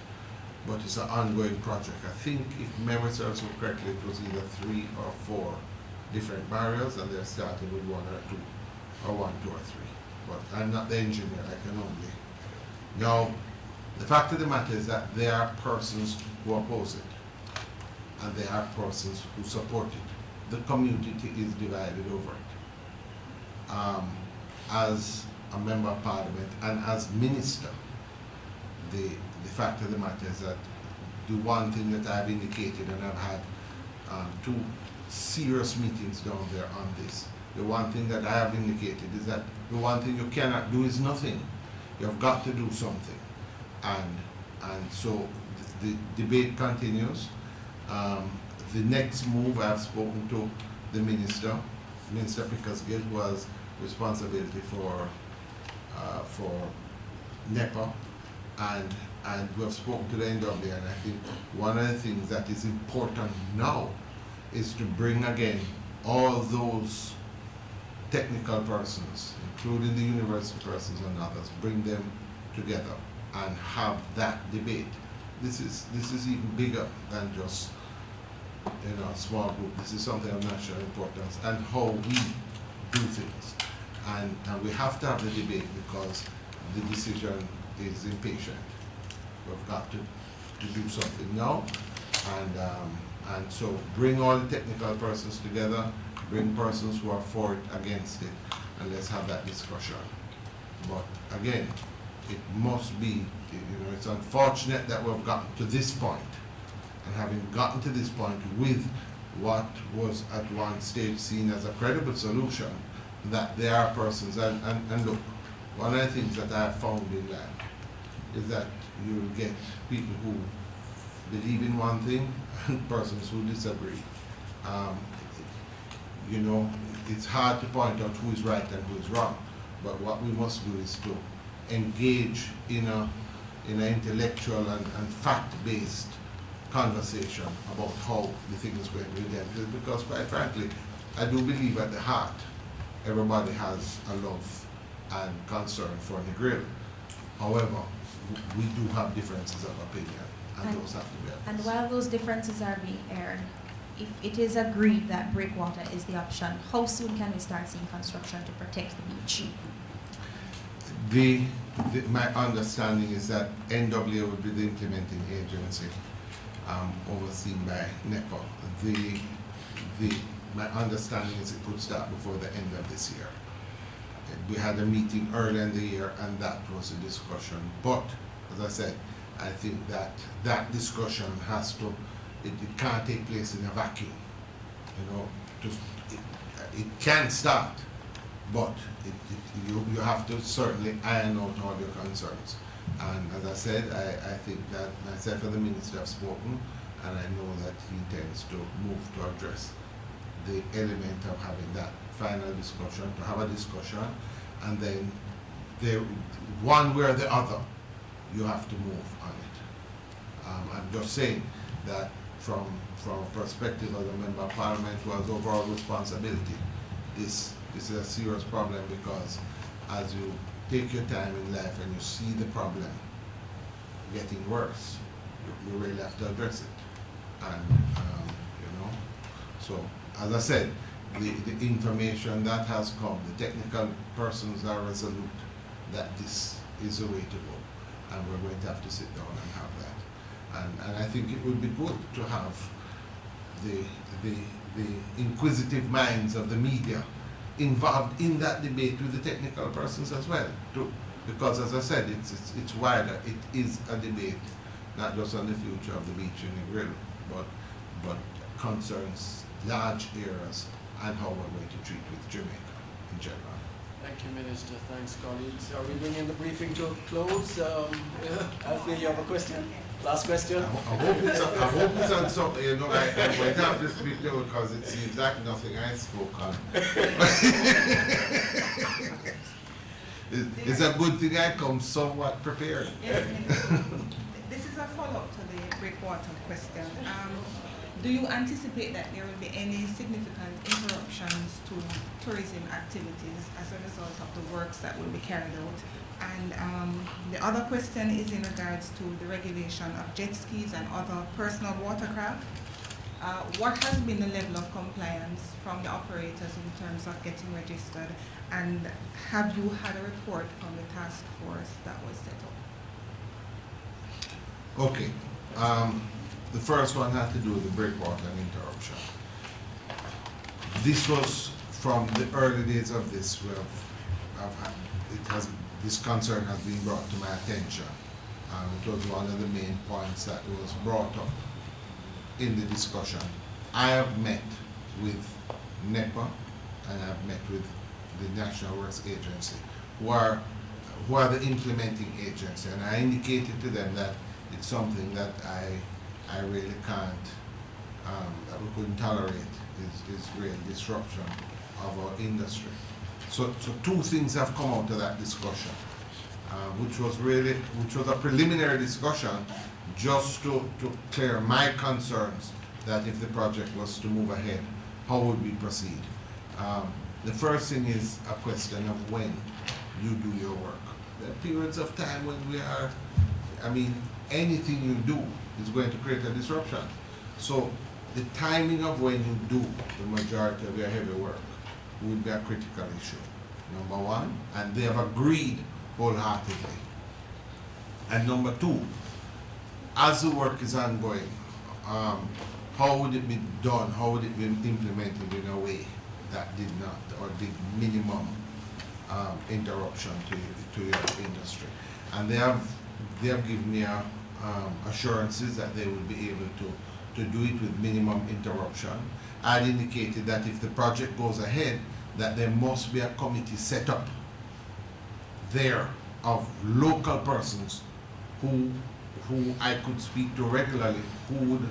But it's an ongoing project. I think, if memory serves me correctly, it was either 3 or 4 different barriers, and they're starting with 1 or 2, or 1, 2, or 3. But I'm not the engineer, I can only. Now, the fact of the matter is that there are persons who oppose it, and there are persons who support it. The community is divided over it. As a member of parliament and as minister, the fact of the matter is that the one thing that I've indicated, and I've had 2 serious meetings down there on this, the one thing that I have indicated is that the one thing you cannot do is nothing. You've got to do something. And so the debate continues. The next move, I've spoken to the Minister Pickersgill, who has responsibility for NEPA, and we have spoken to the NWA, and I think one of the things that is important now is to bring again all those technical persons, including the university persons and others, bring them together and have that debate. This is even bigger than just a small group. This is something of national importance, and how we do things. And we have to have the debate, because the decision is impatient. We've got to do something now, and so bring all the technical persons together, bring persons who are for it, against it, and let's have that discussion. But again, it must be, it's unfortunate that we've gotten to this point, and having gotten to this point with what was at one stage seen as a credible solution, that there are persons, and look, one of the things that I have found in life is that you get people who believe in one thing and persons who disagree. It's hard to point out who is right and who is wrong, but what we must do is to engage in an intellectual and fact-based conversation about how the thing is going to be dealt, because quite frankly, I do believe at the heart everybody has a love and concern for the grill. However, we do have differences of opinion, and those have to be addressed. And while those differences are being aired, if it is agreed that breakwater is the option, how soon can we start seeing construction to protect the beach? My understanding is that NWA will be the implementing agency, overseen by NEPA. My understanding is it would start before the end of this year. We had a meeting early in the year, and that was a discussion. But, as I said, I think that discussion has to, it can't take place in a vacuum. It can start, but you have to certainly iron out all your concerns. And as I said, I think that myself and the minister have spoken, and I know that he intends to move to address the element of having that final discussion, to have a discussion, and then one way or the other, you have to move on it. I'm just saying that from a perspective of the Member of Parliament who has overall responsibility, this is a serious problem, because as you take your time in life and you see the problem getting worse, you really have to address it. And, so as I said, the information that has come, the technical persons are resolute that this is the way to go, and we're going to have to sit down and have that. And I think it would be good to have the inquisitive minds of the media involved in that debate with the technical persons as well, too. Because as I said, it's wider. It is a debate, not just on the future of the beach and the grill, but concerns large areas and how we're going to treat with Jamaica in general. Thank you, Minister. Thanks, colleagues. Are we bringing the briefing to a close? Alfie, you have a question? Last question? I hope it's on something, I went have this video because it seems like nothing I spoke on. It's a good thing I come somewhat prepared. Yes, this is a follow-up to the breakwater question. Do you anticipate that there will be any significant interruptions to tourism activities as a result of the works that will be carried out? And the other question is in regards to the regulation of jet skis and other personal watercraft. What has been the level of compliance from the operators in terms of getting registered? And have you had a report from the task force that was set up? Okay. The first one had to do with the breakwater and interruption. This was from the early days of this, where this concern has been brought to my attention. It was one of the main points that was brought up in the discussion. I have met with NEPA and I have met with the National Works Agency, who are the implementing agency, and I indicated to them that it's something that I really can't, that we couldn't tolerate is real disruption of our industry. So two things have come out of that discussion, which was a preliminary discussion just to clear my concerns that if the project was to move ahead, how would we proceed? The first thing is a question of when you do your work. There are periods of time when anything you do is going to create a disruption. So the timing of when you do the majority of your heavy work would be a critical issue, number one, and they have agreed wholeheartedly. And number two, as the work is ongoing, how would it be done, how would it be implemented in a way that did not, or did minimum interruption to your industry? And they have given me assurances that they will be able to do it with minimum interruption. I indicated that if the project goes ahead, that there must be a committee set up there of local persons who I could speak to regularly, who would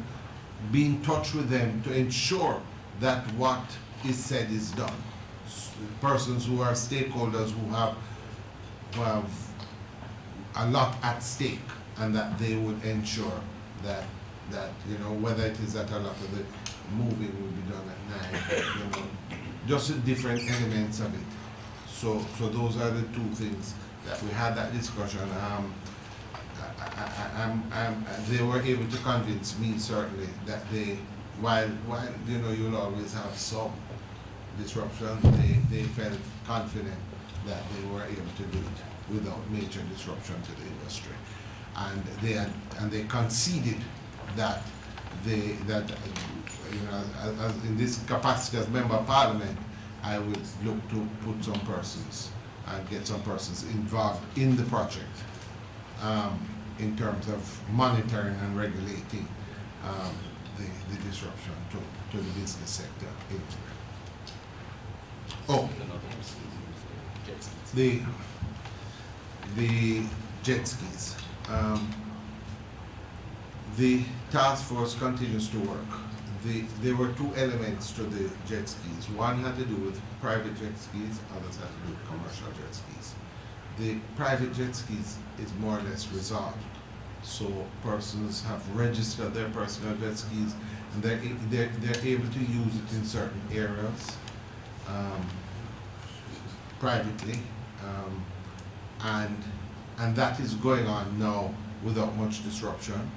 be in touch with them to ensure that what is said is done. Persons who are stakeholders who have a lot at stake, and that they would ensure that whether it is that a lot of the moving will be done at night, just the different elements of it. So those are the two things that we had that discussion. They were able to convince me certainly that while you'll always have some disruption, they felt confident that they were able to do it without major disruption to the industry. And they conceded that as in this capacity as Member of Parliament, I would look to put some persons and get some persons involved in the project in terms of monitoring and regulating the disruption to the business sector. The jet skis. The task force continues to work. There were two elements to the jet skis. One had to do with private jet skis, others had to do with commercial jet skis. The private jet skis is more or less resolved. So persons have registered their personal jet skis, and they're able to use it in certain areas privately, and that is going on now without much disruption.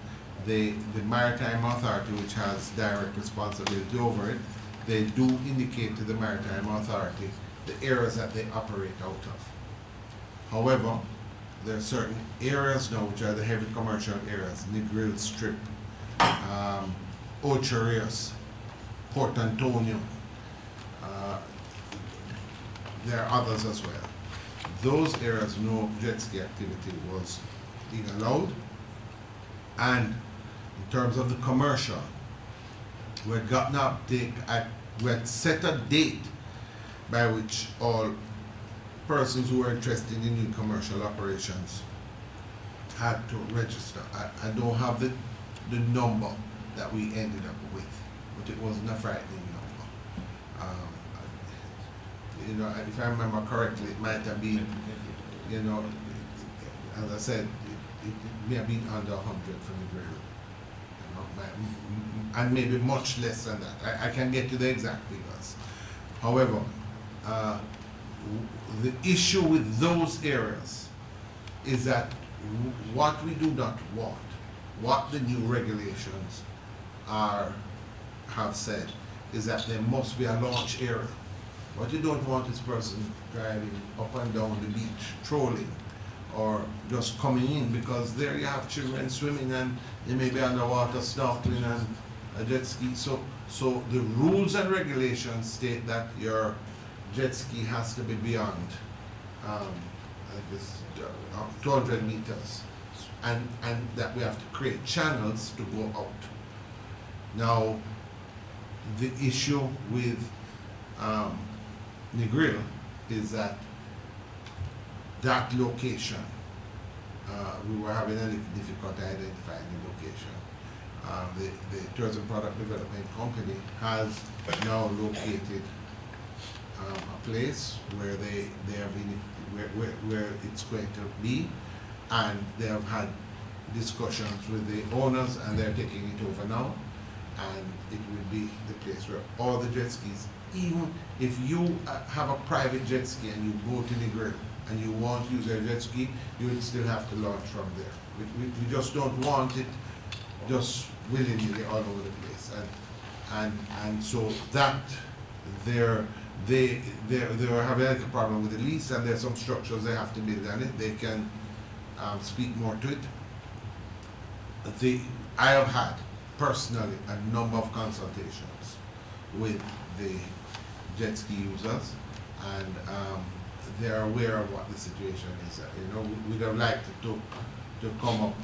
The Maritime Authority, which has direct responsibility over it, they do indicate to the Maritime Authority the areas that they operate out of. However, there are certain areas now which are the heavy commercial areas, Negril Strip, Ocho Rios, Port Antonio. There are others as well. Those areas, no jet ski activity was being allowed. And in terms of the commercial, we had gotten uptake we had set a date by which all persons who were interested in new commercial operations had to register. I don't have the number that we ended up with, but it wasn't a frightening number. You know, if I remember correctly, it might have been, you know, as I said, it may have been under 100 from the grill, you know, and maybe much less than that. I can get to the exact figures. However, the issue with those areas is that what we do not want, what the new regulations have said, is that there must be a launch area. What you don't want is person driving up and down the beach, trolling, or just coming in, because there you have children swimming and they may be underwater snorkeling and a jet ski. So the rules and regulations state that your jet ski has to be beyond I guess 200 meters, and that we have to create channels to go out. Now, the issue with Negril is that location, we were having a little difficulty identifying the location. The Tourism Product Development Company has now located a place where where it's going to be, and they have had discussions with the owners, and they're taking it over now, and it will be the place where all the jet skis, even if you have a private jet ski and you go to the grill and you want to use a jet ski, you will still have to launch from there. We just don't want it just willy-nilly all over the place, and so that they were having a problem with the lease, and there's some structures they have to build on it. They can speak more to it. I have had personally a number of consultations with the jet ski users, and they're aware of what the situation is. You know, we'd have liked it to come up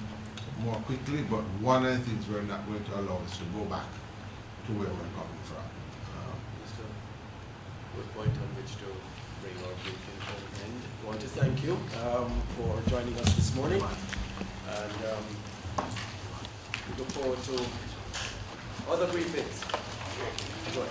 more quickly, but one of the things we're not going to allow is to go back to where we're coming from. Good point on which to bring our briefing to an end. I want to thank you for joining us this morning, and we look forward to other briefings. Enjoy.